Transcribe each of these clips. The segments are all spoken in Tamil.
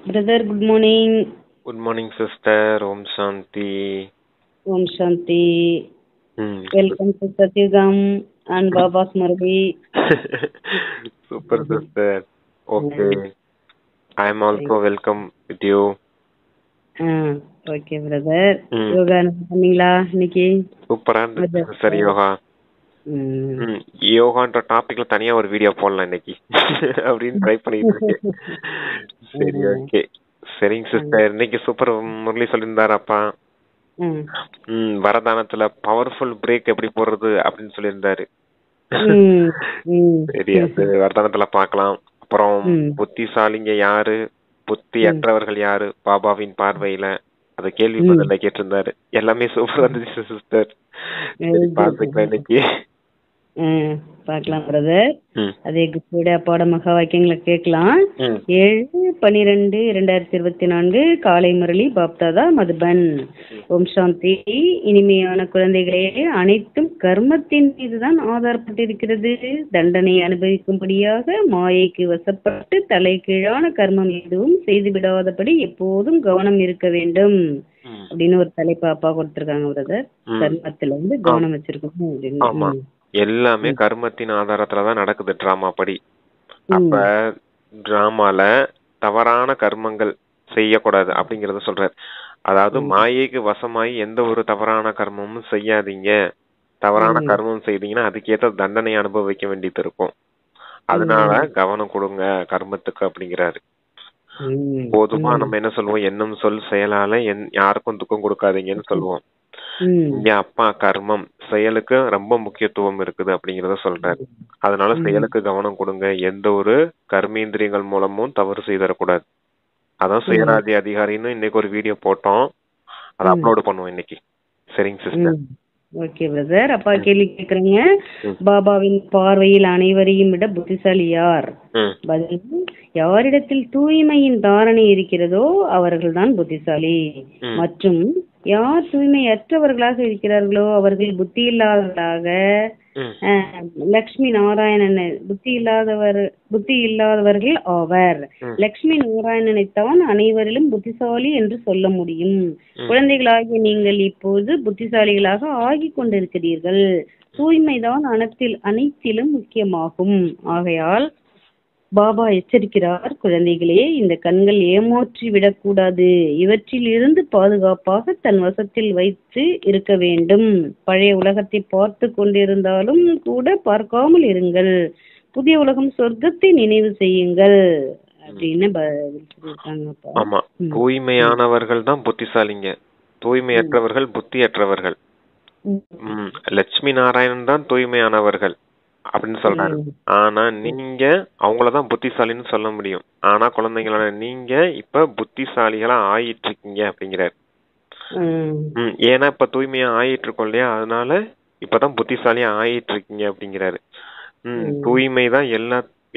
Brother, good morning. Good morning, sister. Om Shanti. Om Shanti. Hmm. Welcome to Satyugam and Baba's Murli. Super, sister. Okay. I am also welcome with you. Okay, brother. Yoga பண்ணீங்களா இன்னைக்கு? சூப்பரா இருந்துச்சு சிஸ்டர் யோகா. யோகான்ற டாபிக்ல தனியா ஒரு வீடியோ போடலாம் இன்னைக்கு அப்படின்னு ட்ரை பண்ணிட்டு இருக்கேன். சரி, ஓகே. சரிங்க சிஸ்டர், இன்னைக்கு சூப்பர் முரளி சொல்லியிருந்தாரு அப்பா. வரதானத்துல பவர்ஃபுல் பிரேக் எப்படி போடுறது அப்படின்னு சொல்லியிருந்தாரு. சரி, அது வரதானத்துல பாக்கலாம். அப்புறம் புத்திசாலிங்க யாரு, புத்தியற்றவர்கள் யாரு பாபாவின் பார்வையில, அத கேள்வி பதில கேட்டிருந்தாரு. எல்லாமே சூப்பரா இருந்துச்சு சிஸ்டர். சரி, பாத்துக்கலாம் இன்னைக்கு. பார்க்கலாம் பிரதர். அதே கூட அப்பாவோட மகா வாக்கியங்களை கேட்கலாம். 7/12/2024 காலை முரளி பாப்தாதா மதுபன். ஓம் சாந்தி. இனிமையான குழந்தைகளே, அனைத்தும் கர்மத்தின் மீதுதான் ஆதாரப்பட்டிருக்கிறது. தண்டனை அனுபவிக்கும்படியாக மாயைக்கு வசப்பட்டு தலை கீழான கர்மம் எதுவும் செய்துவிடாதபடி எப்போதும் கவனம் இருக்க வேண்டும் அப்படின்னு ஒரு தலைப்பு அப்பா கொடுத்திருக்காங்க பிரதர். கர்மத்துல வந்து கவனம் வச்சிருக்கணும் அப்படின்னு. எல்லாமே கர்மத்தின் ஆதாரத்துலதான் நடக்குது டிராமா படி. அப்ப டிராமால தவறான கர்மங்கள் செய்யக்கூடாது அப்படிங்கறத சொல்றாரு. அதாவது மாயைக்கு வசமாயி எந்த ஒரு தவறான கர்மமும் செய்யாதீங்க. தவறான கர்மம் செய்தீங்கன்னா அதுக்கேற்ற தண்டனை அனுபவிக்க வேண்டியது இருக்கும். அதனால கவனம் கொடுங்க கர்மத்துக்கு அப்படிங்கிறாரு. போதுமா நம்ம என்ன சொல்லுவோம், எண்ணம் சொல் செயலால யாருக்கும் துக்கம் கொடுக்காதீங்கன்னு சொல்லுவோம். இங்க அப்பா கர்மம் செயலுக்கு ரொம்ப முக்கியத்துவம் இருக்குது அப்படிங்கறத சொல்றாரு. அதனால செயலுக்கு கவனம் கொடுங்க. எந்த ஒரு கர்மேந்திரியங்கள் மூலமும் தவறு செய்தரக்கூடாது. அதான் சுயராஜ்ய அதிகாரின்னு இன்னைக்கு ஒரு வீடியோ போட்டோம். அதை அப்லோட் பண்ணுவோம் இன்னைக்கு. சரிங்க சிஸ்டர். Okay brother. அப்பா கேள்வி கேக்குறீங்க, பாபாவின் பார்வையில் அனைவரையும் விட புத்திசாலி யார்? பதில், யாரிடத்தில் தூய்மையின் தாரணை இருக்கிறதோ அவர்கள்தான் புத்திசாலி. மற்றும் யார் தூய்மையற்றவர்களாக இருக்கிறார்களோ அவர்கள் புத்தி இல்லாதவர்களாக, லட்சுமி நாராயணன் புத்தி இல்லாதவர்கள் ஆவர். லட்சுமி நாராயணனைத்தான் அனைவரிலும் புத்திசாலி என்று சொல்ல முடியும். குழந்தைகளாகிய நீங்கள் இப்போது புத்திசாலிகளாக ஆகி கொண்டிருக்கிறீர்கள். தூய்மைதான் அனைத்திலும் முக்கியமாகும். ஆகையால் பாபா எச்சரிக்கிறார், குழந்தைகளே, இந்த கண்கள் ஏமாற்றி விடக்கூடாது. இவற்றில் இருந்து பாதுகாப்பாக தன் வசத்தில் வைத்து இருக்க வேண்டும். பழைய உலகத்தை பார்த்து கொண்டிருந்தாலும் கூட பார்க்காமல் இருங்கள். புதிய உலகம் சொர்க்கத்தை நினைவு செய்யுங்கள் அப்படின்னு சொல்லியிருக்காங்க. ஆமா, தூய்மையானவர்கள் தான் புத்திசாலிங்க, தூய்மையற்றவர்கள் புத்தியற்றவர்கள். லட்சுமி நாராயணன் தான் தூய்மையானவர்கள் அப்படின்னு சொல்றாரு. ஆனா நீங்க அவங்களதான் புத்திசாலின்னு சொல்ல முடியும். ஆனா குழந்தைங்களோட நீங்க இப்ப புத்திசாலிகளா ஆயிட்டு இருக்கீங்க அப்படிங்கிறாரு. ஏன்னா இப்ப தூய்மையா ஆயிட்டு இருக்கோம் இல்லையா, அதனால இப்பதான் புத்திசாலியா ஆயிட்டு இருக்கீங்க அப்படிங்கிறாரு. தூய்மைதான்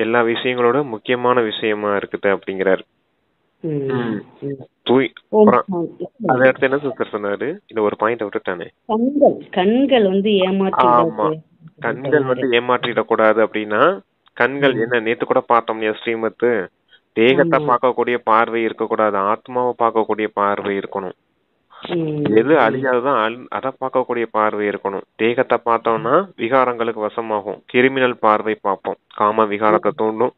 எல்லா விஷயங்களோட முக்கியமான விஷயமா இருக்குது அப்படிங்கிறாரு. அத அடுத்து என்ன சிஸ்டர் சொன்னாரு? இந்த ஒரு பாயிண்ட் விட்டுட்டானே, கண்கள் வந்து ஏமாற்றிடக்கூடாது அப்படின்னா, கண்கள் என்ன நேத்து கூட பார்த்தோம் ஸ்ரீமத்து, தேகத்தை பார்க்கக்கூடிய பார்வை இருக்கக்கூடாது, ஆத்மாவை பார்க்கக்கூடிய பார்வை இருக்கணும். எது அழியாதுதான் அதை பார்க்கக்கூடிய பார்வை இருக்கணும். தேகத்தை பார்த்தோம்னா விகாரங்களுக்கு வசமாகும், கிரிமினல் பார்வை பார்ப்போம், காம விகாரத்தை தூண்டும்,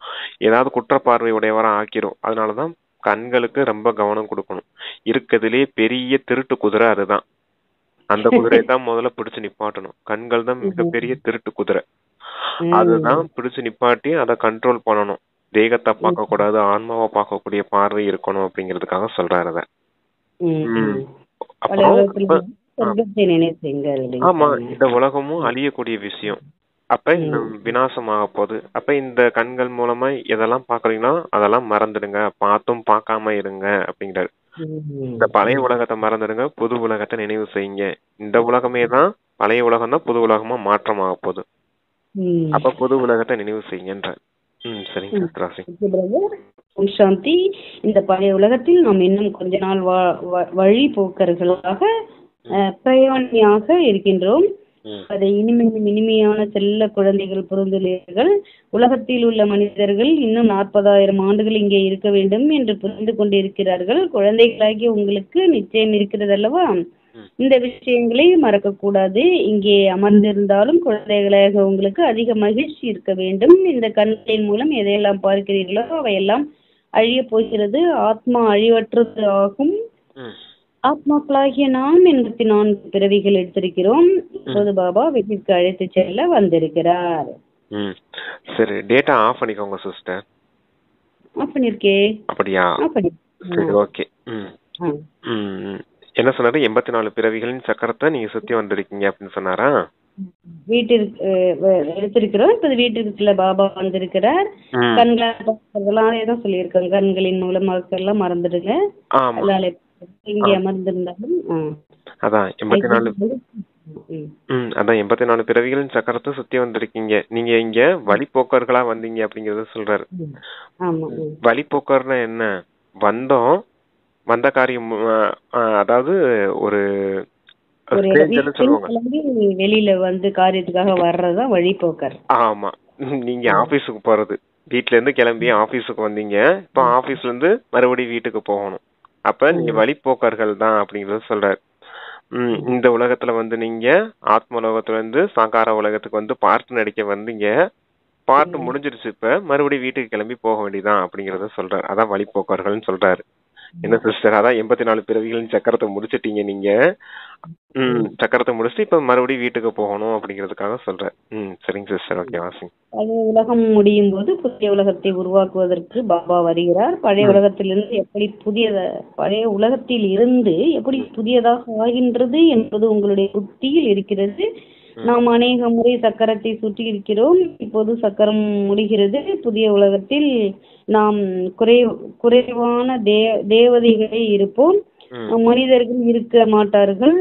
ஏதாவது குற்ற பார்வை உடையவரா ஆக்கிரும். அதனாலதான் கண்களுக்கு ரொம்ப கவனம் கொடுக்கணும். இருக்கிறதுலே பெரிய திருட்டு குதிரை அதுதான். அந்த குதிரையை தான் முதல்ல பிடிச்சு நிப்பாட்டணும். கண்கள் தான் மிகப்பெரிய திருட்டு குதிரை. அதுதான் பிடிச்சு நிப்பாட்டி அதை கண்ட்ரோல் பண்ணணும். தேகத்தை பார்க்க கூடாது, ஆன்மாவை பார்க்கக்கூடிய பார்வை இருக்கணும் அப்படிங்கிறதுக்காக சொல்றாரு அத. ஆமா, இந்த உலகமும் அழியக்கூடிய விஷயம். அப்ப இந்த விநாசமாக போகுது. அப்ப இந்த கண்கள் மூலமா எதெல்லாம் பாக்குறீங்களோ அதெல்லாம் மறந்துடுங்க, பார்த்தும் பார்க்காம இருங்க அப்படிங்கிறாரு. இந்த பழைய உலகத்தை மறந்துடுங்க, புது உலகத்தை நினைவு செய்யுங்க. இந்த உலகமே தான் பழைய உலகம் தான் புது உலகமா மாற்றமாக போகுது. அப்ப புது உலகத்தை நினைவு செய்யுங்கன்ற. சாந்தி. இந்த பழைய உலகத்தில் நாம் இன்னும் கொஞ்ச நாள் வழி போக்கர்களாக பிரயாணியாக இருக்கின்றோம். ம். அதை இனிமையான செல்ல குழந்தைகள் புரிந்துள்ளீர்கள். உலகத்தில் உள்ள மனிதர்கள் இன்னும் 40,000 ஆண்டுகள் இங்கே இருக்க வேண்டும் என்று புரிந்து கொண்டிருக்கிறார்கள். குழந்தைகளாகிய உங்களுக்கு நிச்சயம் இருக்கிறது அல்லவா? இந்த விஷயங்களை மறக்கக்கூடாது. இங்கே அமர்ந்திருந்தாலும் குழந்தைகளாக உங்களுக்கு அதிக மகிழ்ச்சி இருக்க வேண்டும். இந்த கண்களின் மூலம் எதையெல்லாம் பார்க்கிறீர்களோ அவையெல்லாம் அழிய போகிறது. ஆத்மா அழிவற்றது ஆகும். ம். ஆத்மாக்களாகிய நாம் 84 பிறவிகள் எடுத்திருக்கிறோம். இப்போது பாபா வீட்டிற்கு அழைத்து செல்ல வந்திருக்கிறார். ம். சரி, டேட்டா ஆஃப் பண்ணிக்கோங்க சிஸ்டர். ஆஃப் பண்ணிருக்கே. அப்படியா? ஆஃப் பண்ணி. சரி, ஓகே. என்ன சொன்னாரு? 84 பிறவிகளின் சக்கரத்தை நீங்க சுத்தி வந்திருக்கீங்க அப்படின்னு சொன்னாரா? வீட்டிற்கு எடுத்திருக்கிறோம். இப்போது வீட்டிற்கு பாபா வந்திருக்கிறார். கண்களால் பார்க்கறதெல்லாம் அதேதான் சொல்லியிருக்காங்க. கண்களின் மூலமாக எல்லாம் மறந்துடுங்க. ஆமா. இங்கே அமர்ந்திருந்தாலும் அதான் 84 பிறவிகளின் சக்கரத்தை சுத்தி வந்திருக்கீங்க. நீங்க இங்க வழிபோக்கர்களா வந்தீங்க அப்படிங்கறத சொல்றாரு. வழிபோக்கர்னா என்ன? வந்த காரியம், அதாவது ஒரு வெளியில வந்து காரியத்துக்காக வர்றதுதான் வழிபோக்கர். ஆமா, நீங்க ஆபீஸுக்கு போறது, வீட்ல இருந்து கிளம்பி ஆபீஸுக்கு வந்தீங்க, இப்ப ஆபீஸ்ல இருந்து மறுபடியும் வீட்டுக்கு போகணும். அப்ப நீங்க வழிபோக்கர்கள் தான் அப்படிங்கறத சொல்றாரு. இந்த உலகத்துல வந்து நீங்க ஆத்ம உலகத்துல இருந்து சாகார உலகத்துக்கு வந்து பார்ட் நடிக்க வந்தீங்க. பார்ட் முடிஞ்சிருச்சு, இப்ப மறுபடியும் வீட்டுக்கு கிளம்பி போக வேண்டியதான் அப்படிங்கறத சொல்றாரு. அதான் வழிபோக்கர்கள்னு சொல்றாரு. என்ன சிஸ்டர், அதான் 84 பிறவிகளின் சக்கரத்தை முடிச்சிட்டீங்க நீங்க. சக்கரத்தை முடிச்சுட்டு இப்ப மறுபடியும் வீட்டுக்கு போகணும் அப்படிங்கறதுக்காக சொல்றேன். சரிங்க சிஸ்டர், ஓகே வாசிங்க. பழைய உலகம் முடியும் போது புதிய உலகத்தை உருவாக்குவதற்கு பாபா வருகிறார். பழைய உலகத்திலிருந்து பழைய உலகத்தில் இருந்து எப்படி புதியதாக ஆகின்றது என்பது உங்களுடைய புத்தியில் இருக்கிறது. நாம் அநேக முறை சக்கரத்தை சுற்றி இருக்கிறோம். இப்போது சக்கரம் முடிகிறது. புதிய உலகத்தில் நாம் குறைவான தேவதைகளே இருப்போம். மனிதர்கள் இருக்க மாட்டார்கள்.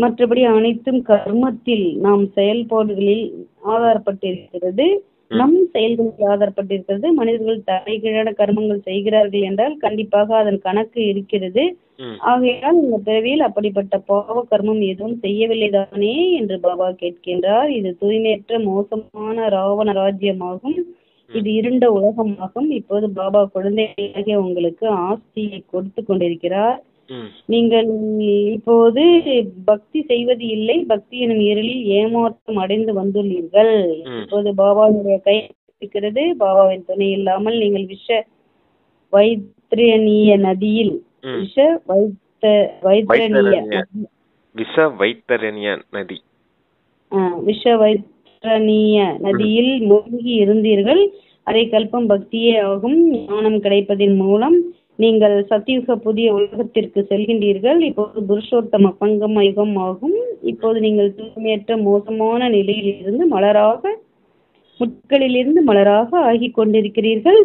மற்றபடி அனைத்தும் கர்மத்தில் நாம் செயல்பாடுகளில் ஆதாரப்பட்டிருக்கிறது. நம் செயல்களில் ஆதாரப்பட்டிருக்கிறது. மனிதர்கள் தலைகீழான கர்மங்கள் செய்கிறார்கள் என்றால் கண்டிப்பாக அதன் கணக்கு இருக்கிறது. ஆகையால் இந்த பிறவியில் அப்படிப்பட்ட பாவ கர்மம் எதுவும் செய்யவில்லைதானே என்று பாபா கேட்கின்றார். இது தூய்மையற்ற மோசமான ராவண ராஜ்யமாகும். இது இருண்ட உலகமாகும். இப்போது பாபா குழந்தைகளாகிய உங்களுக்கு ஆஸ்தியை கொடுத்து கொண்டிருக்கிறார். நீங்கள் இப்போது பக்தி செய்வது இல்லை. பக்தி எனும் இருளில் ஏமாற்றம் அடைந்து வந்துள்ளீர்கள். இப்போது பாபாவுடைய கை இருக்கிறது. பாபாவின் துணை இல்லாமல் நீங்கள் விஷ வைத்திரணிய நதியில் நதியில் மூழ்கி இருந்தீர்கள். அரை கல்பம் பக்தியே ஆகும். ஞானம் கிடைப்பதின் மூலம் நீங்கள் சத்தியுக புதிய உலகத்திற்கு செல்கின்றீர்கள். இப்போது புருஷோத்தம பங்கம யுகம் ஆகும். இப்போது நீங்கள் தூய்மையற்ற மோசமான நிலையில் இருந்து முட்களிலிருந்து மலராக ஆகி கொண்டிருக்கிறீர்கள்.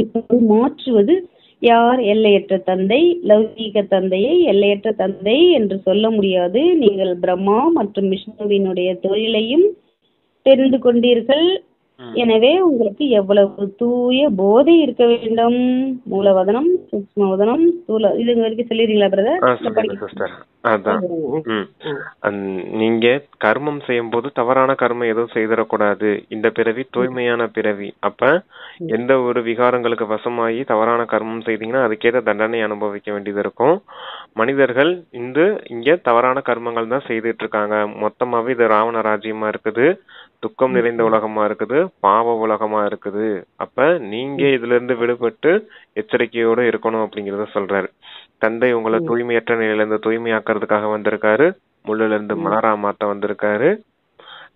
இப்போது மாற்றுவது யார்? எல்லையற்ற தந்தை. லௌகீக தந்தையை எல்லையற்ற தந்தை என்று சொல்ல முடியாது. நீங்கள் பிரம்மா மற்றும் விஷ்ணுவினுடைய தொழிலையும் தெரிந்து கொண்டீர்கள். எனவே உங்களுக்கு எவ்வளவு தூய போதை இருக்க வேண்டும். மூலவதனம், சூக்ஷ்மவதனம், ஸ்தூல, இது வரைக்கும் சொல்லிடுறீங்களா பிரதர்? அதான் நீங்க கர்மம் செய்யும் போது தவறான கர்மம் எதுவும் செய்திடக்கூடாது. இந்த பிறவி தூய்மையான பிறவி. அப்ப எந்த ஒரு விகாரங்களுக்கு வசமாகி தவறான கர்மம் செய்தீங்கன்னா அதுக்கேற்ற தண்டனை அனுபவிக்க வேண்டியது இருக்கும். மனிதர்கள் இங்க தவறான கர்மங்கள் தான் செய்துட்டு இருக்காங்க. மொத்தமாவே இது ராவண ராஜ்யமா இருக்குது, துக்கம் நிறைந்த உலகமா இருக்குது, பாவ உலகமா இருக்குது. அப்ப நீங்க இதுல இருந்து விடுபட்டு எச்சரிக்கையோட இருக்கணும் அப்படிங்கறத சொல்றாரு. தந்தை உங்களை தூய்மையற்ற நிலையில இருந்து தூய்மையாக்குறதுக்காக வந்திருக்காரு. முள்ளுல இருந்து மலரா மாத்த வந்திருக்காரு.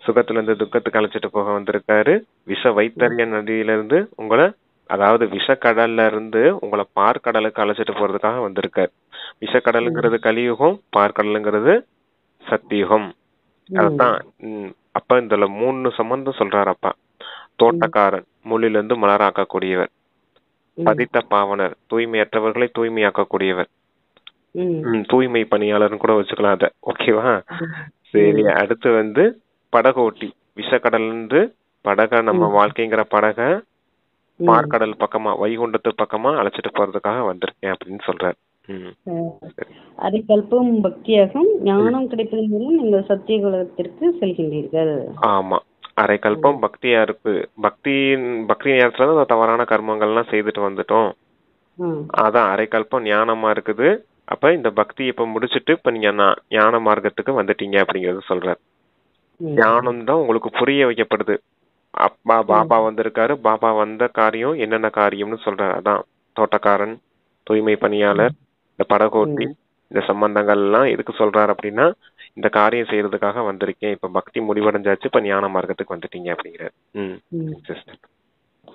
சுகத்துல இருந்து துக்கத்துக்கு அழைச்சிட்டு போக வந்திருக்காரு. விஷ வைத்தறிய நதியிலிருந்து உங்களை, அதாவது விஷக்கடல்ல இருந்து உங்களை பார்க்கடலுக்கு அழைச்சிட்டு போறதுக்காக வந்திருக்காரு. விஷக்கடலுங்கிறது கலியுகம், பார்க்கடலுங்கிறது சத்தியுகம். அதுதான். அப்ப இதுல 3 சம்பந்தம் சொல்றாரு அப்பா. தோட்டக்காரன், முள்ளில இருந்து மலராக்கக்கூடியவர். பதித்த பாவனர், தூய்மையற்றவர்களை தூய்மையாக்கக்கூடியவர். தூய்மை பணியாளர்னு கூட வச்சுக்கலாம் அத. ஓகேவா? சரி, அடுத்து படகோட்டி. விஷக்கடல் இருந்து படக, நம்ம வாழ்க்கைங்கிற படக பார்க்கடல் பக்கமா, வைகுண்டத்து பக்கமா அழைச்சிட்டு போறதுக்காக வந்திருக்கேன் அப்படின்னு சொல்றாரு. ம். அரைக்கல்பம் பக்தியாகும், ஞானம் கிடைப்பதன் மூலம் நீங்கள் சத்திய உலகத்திற்கு செல்கின்றீர்கள். ஆமா. அரைக்கல்பம் பக்தியா இருக்கு. பக்தி நேரத்துல தான் அந்த தவறான கர்மங்கள்லாம் செய்துட்டு வந்துட்டோம். அதான் அரைக்கல்பம் ஞானமா இருக்குது. அப்ப இந்த பக்தி இப்ப முடிச்சிட்டு இப்ப நீங்க ஞான மார்க்கத்துக்கு வந்துட்டீங்க அப்படிங்கறது சொல்றார். ஞானம் தான் உங்களுக்கு புரிய வைக்கப்படுது. அப்பா பாபா வந்திருக்காரு, பாபா வந்த காரியம் என்னென்ன காரியம்னு சொல்றாரு. அதான் தோட்டக்காரன், தூய்மை பணியாளர், இந்த படகோட்டி, இந்த சம்பந்தங்கள் எல்லாம் எதுக்கு சொல்றாரு அப்படின்னா, இந்த காரியம் செய்யறதுக்காக வந்திருக்கேன். இப்ப பக்தி முடிவடைஞ்சாச்சு, இப்ப ஞான மார்க்கத்துக்கு வந்துட்டீங்க அப்படிங்கிறார்.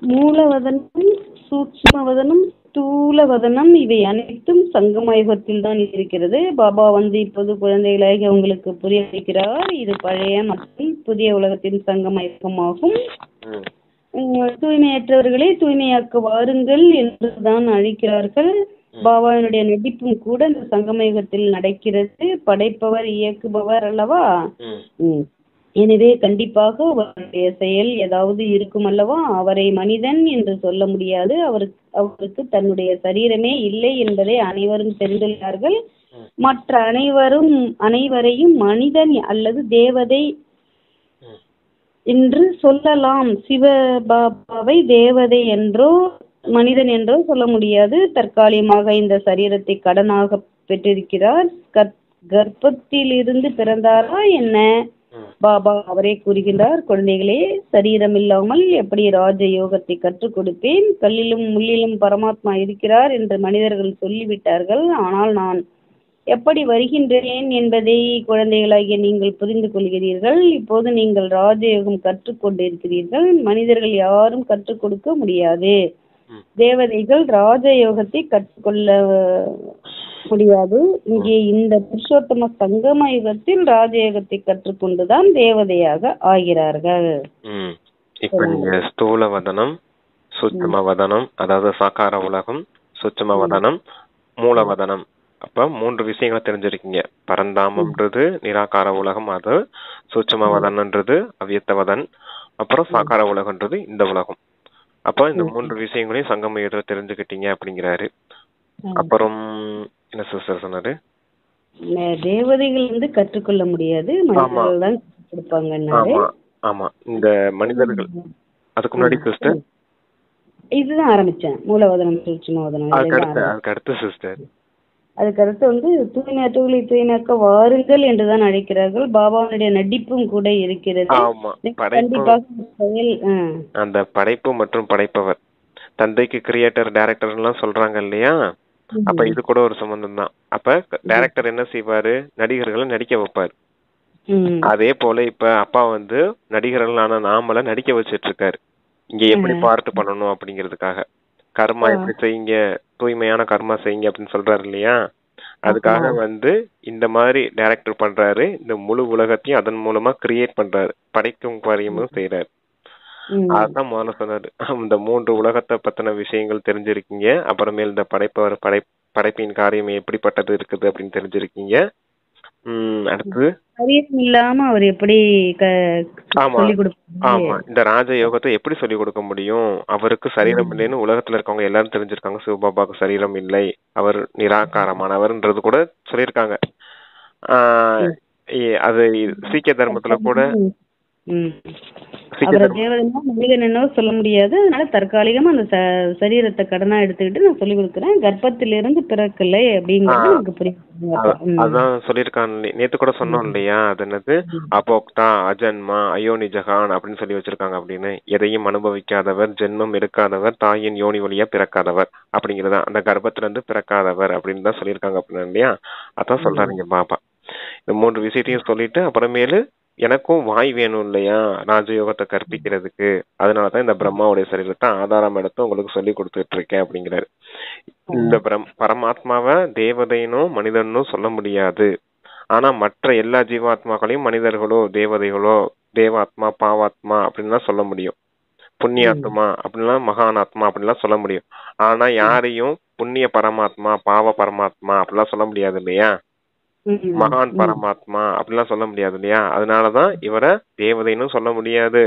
மூலவதனம், சூட்சுமவதனம், ஸ்தூலவதனம் இவை அனைத்தும் சங்கமயுகத்தில் தான் இருக்கிறது. பாபா வந்து இப்போது குழந்தைகளாகி உங்களுக்கு புரிய வைக்கிறார். இது பழைய மற்றும் புதிய உலகத்தின் சங்கமயுகமாகும். தூய்மையற்றவர்களை தூய்மையாக்க வாருங்கள் என்றுதான் அழைக்கிறார்கள். பாபாவினுடைய நடிப்பும் கூட இந்த சங்கமயுகத்தில் நடக்கிறது. படைப்பவர் இயக்குபவர் அல்லவா. எனவே கண்டிப்பாக அவருடைய செயல் ஏதாவது இருக்கும் அல்லவா. அவரை மனிதன் என்று சொல்ல முடியாது. அவருக்கு தன்னுடைய சரீரமே இல்லை என்பதை அனைவரும் தெரிந்துள்ளார்கள். மற்ற அனைவரையும் மனிதன் அல்லது தேவதை என்று சொல்லலாம். சிவபாபாவை தேவதை என்றோ மனிதன் என்றோ சொல்ல முடியாது. தற்காலிகமாக இந்த சரீரத்தை கடனாக பெற்றிருக்கிறார். கர்ப்பத்தில் இருந்து பிறந்தாரா என்ன? பாபா அவரே கூறுகின்றார், குழந்தைகளே, சரீரம் இல்லாமல் எப்படி ராஜ யோகத்தை கற்றுக் கொடுப்பேன்? கல்லிலும் முள்ளிலும் பரமாத்மா இருக்கிறார் என்று மனிதர்கள் சொல்லிவிட்டார்கள். ஆனால் நான் எப்படி வருகின்றேன் என்பதை குழந்தைகளாகிய நீங்கள் புரிந்து கொள்கிறீர்கள். இப்போது நீங்கள் ராஜயோகம் கற்றுக்கொண்டிருக்கிறீர்கள். மனிதர்கள் யாரும் கற்றுக் கொடுக்க முடியாது. தேவதைகள் ராஜயோகத்தை கற்றுக்கொள்ள முடியாது. இங்கே இந்த புருஷோத்தம சங்கம யுகத்தில் ராஜயோகத்தை கற்றுக்கொண்டுதான் தேவதையாக ஆகிறார்கள். இப்ப நீங்க ஸ்தூல வதனம், சூட்சும வதனம், அதாவது சாக்கார உலகம், சூட்சும வதனம், மூலவதனம், அப்ப 3 விஷயங்களை தெரிஞ்சிருக்கீங்க. பரந்தாமம்ன்றது நிராகார உலகம், அது சூட்சும வதனன்றது அவ்யக்தவதன், அப்புறம் சாக்கார உலகன்றது இந்த உலகம். அப்ப இந்த 3 விஷயங்களையும் சங்கம யுகத்துல தெரிஞ்சுக்கிட்டீங்க அப்படிங்கிறாரு. அப்புறம் என்ன சிஸ்டர் சொன்னாரு? தேவதைகள் வந்து கற்றுக்கொள்ள முடியாது, மனிதர்கள் தான் கொடுப்பாங்க. ஆமா, இந்த மனிதர்கள் அதுக்கு முன்னாடி சிஸ்டர் இதுதான் ஆரம்பிச்சேன். மூலவதனம், சூட்சுமவதனம். அதுக்கு அடுத்து சிஸ்டர், அதுக்கு அடுத்து வந்து தூய்மையற்றவர்களை தூய்மையாக்க வாருங்கள் என்றுதான் அழைக்கிறார்கள். பாபாவுடைய நடிப்பும் கூட இருக்கிறது. அந்த படைப்பு மற்றும் படைப்பவர், தந்தைக்கு கிரியேட்டர், டைரக்டர் எல்லாம் சொல்றாங்க இல்லையா. அப்ப இது கூட ஒரு சம்பந்தம் தான். அப்ப டைரக்டர் என்ன செய்வாரு? நடிகர்களை நடிக்க வைப்பாரு. அதே போல இப்ப அப்பா வந்து நடிகர்களான நாமள நடிக்க வச்சிட்டு இருக்காரு. இங்க எப்படி பார்ட் பண்ணணும் அப்படிங்கிறதுக்காக. கர்மா எப்படி செய்யுங்க, தூய்மையான கர்மா செய்யுங்க அப்படின்னு சொல்றாரு இல்லையா. அதுக்காக வந்து இந்த மாதிரி டைரக்டர் பண்றாரு. இந்த முழு உலகத்தையும் அதன் மூலமா கிரியேட் பண்றாரு, படைக்கும் காரியமும் செய்யறாரு. அதான் முதல்ல சொன்னாரு, இந்த 3 உலகத்தை பத்தின விஷயங்கள் தெரிஞ்சிருக்கீங்க. அப்புறமேல் இந்த படைப்பின் காரியம் எப்படிப்பட்டது இருக்குது அப்படின்னு தெரிஞ்சிருக்கீங்க. அடுத்து சரீரம் இல்லாம அவர் எப்படி இந்த ராஜ யோகத்தை எப்படி சொல்லி கொடுக்க முடியும்? அவருக்கு சரீரம் இல்லைன்னு உலகத்துல இருக்கவங்க எல்லாரும் தெரிஞ்சிருக்காங்க. சிவபாபாவுக்கு சரீரம் இல்லை, அவர் நிராகாரமானவர்ன்றது கூட சொல்லியிருக்காங்க. அது சீக்கிய தர்மத்துல கூட மனிதனோ சொல்ல முடியாது. அதனால தற்காலிகமா அந்த சரீரத்தை கடனா எடுத்துக்கிட்டு நான் சொல்லி கொடுக்குறேன். கர்ப்பத்திலிருந்து பிறக்கலை அப்படிங்கிறது எனக்கு புரியும். அதான் சொல்லியிருக்காங்க. நேத்து கூட சொன்னோம் இல்லையா, அது என்னது அபோக்தா, அஜன்மா, அயோனி ஜகான் அப்படின்னு சொல்லி வச்சிருக்காங்க. அப்படின்னு எதையும் அனுபவிக்காதவர், ஜென்மம் எடுக்காதவர், தாயின் யோனி வழியா பிறக்காதவர் அப்படிங்கிறதா, அந்த கர்ப்பத்துல இருந்து பிறக்காதவர் அப்படின்னு தான் சொல்லியிருக்காங்க அப்படின்னு இல்லையா. அதான் சொல்றாருங்க பாபா. இந்த 3 விஷயத்தையும் சொல்லிட்டு அப்புறமேலு எனக்கும் வாய் வேணும் இல்லையா ராஜயோகத்தை கற்பிக்கிறதுக்கு. அதனாலதான் இந்த பிரம்மாவுடைய சரீரத்தை ஆதாரம் எடுத்து உங்களுக்கு சொல்லி கொடுத்துட்டு இருக்கேன் அப்படிங்கிறாரு. இந்த பரமாத்மாவை தேவதைனும் மனிதனும் சொல்ல முடியாது. ஆனா மற்ற எல்லா ஜீவாத்மாக்களையும் மனிதர்களோ தேவதைகளோ தேவாத்மா பாவாத்மா அப்படின்லாம் சொல்ல முடியும். புண்ணியாத்மா அப்படின்லாம் மகானாத்மா அப்படின்லாம் சொல்ல முடியும். ஆனா யாரையும் புண்ணிய பரமாத்மா பாவ பரமாத்மா அப்படிலாம் சொல்ல முடியாது இல்லையா. மகான் பரமாத்மா அப்படிலாம் சொல்ல முடியாது இல்லையா. அதனாலதான் இவரை தேவதைன்னு சொல்ல முடியாது,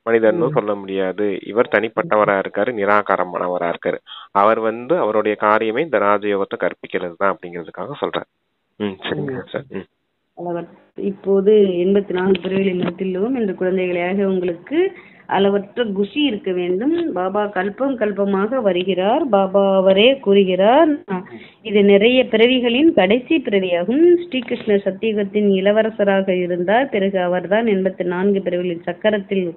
மனிதன்னு சொல்ல முடியாது. இவர் தனிப்பட்டவரா இருக்காரு, நிராகாரமானவரா இருக்காரு. அவர் அவருடைய காரியமே இந்த ராஜயோகத்தை கற்பிக்கிறது தான் அப்படிங்கிறதுக்காக சொல்றாரு. சரிங்க சார். இப்போது 84 பிறவிகளின் மத்தியிலும் இந்த குழந்தைகளாக உங்களுக்கு அளவற்ற குஷி இருக்க வேண்டும். பாபா கல்பம் கல்பமாக வருகிறார். பாபா அவரே கூறுகிறார், இது நிறைய பிறவிகளின் கடைசி பிறவியாகும். ஸ்ரீகிருஷ்ணர் சத்தியுகத்தின் இளவரசராக இருந்தார். பிறகு அவர்தான் 84 பிறவிகளின் சக்கரத்தில்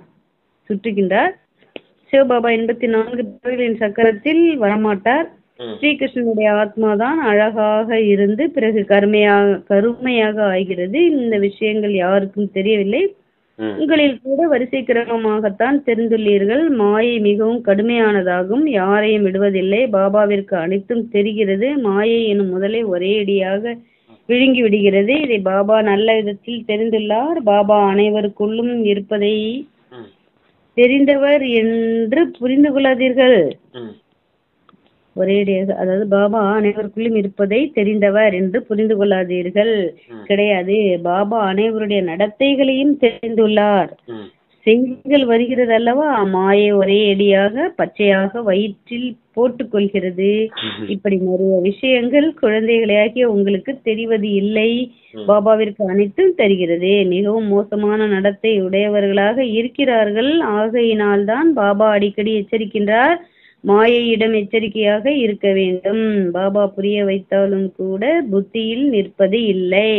சுற்றுகின்றார். சிவபாபா 84 பிறவிகளின் சக்கரத்தில் வரமாட்டார். ஸ்ரீகிருஷ்ணனுடைய ஆத்மாதான் அழகாக இருந்து பிறகு கருமையாக ஆகிறது. இந்த விஷயங்கள் யாருக்கும் தெரியவில்லை. உங்களில் கூட வரிசை கிரமமாகத்தான் தெரிந்துள்ளீர்கள். மாயை மிகவும் கடுமையானதாகும், யாரையும் விடுவதில்லை. பாபாவிற்கு அனைத்தும் தெரிகிறது. மாயை எனும் முதலை ஒரே அடியாக விழுங்கி விடுகிறது. இதை பாபா நல்ல விதத்தில் தெரிந்துள்ளார். பாபா அனைவருக்குள்ளும் இருப்பதை தெரிந்தவர் என்று புரிந்து கொள்ளாதீர்கள். ஒரேடியாக, அதாவது பாபா அனைவருக்குள்ளும் இருப்பதை தெரிந்தவர் என்று புரிந்து கொள்ளாதீர்கள். கிடையாது, பாபா அனைவருடைய நடத்தைகளையும் தெரிந்துள்ளார். செய்திகள் வருகிறது அல்லவா, மாயை ஒரே அடியாக பச்சையாக வயிற்றில் போட்டுக் கொள்கிறது. இப்படி நிறைய விஷயங்கள் குழந்தைகளாகிய உங்களுக்கு தெரிவது இல்லை. பாபாவிற்கு அனைத்தும் தெரிகிறது. மிகவும் மோசமான நடத்தை உடையவர்களாக இருக்கிறார்கள். ஆகையினால்தான் பாபா அடிக்கடி எச்சரிக்கின்றார், மாயையிடம் எச்சரிக்கையாக இருக்க வேண்டும். பாபா புரிய வைத்தாலும் கூட புத்தியில் நிற்பது இல்லை.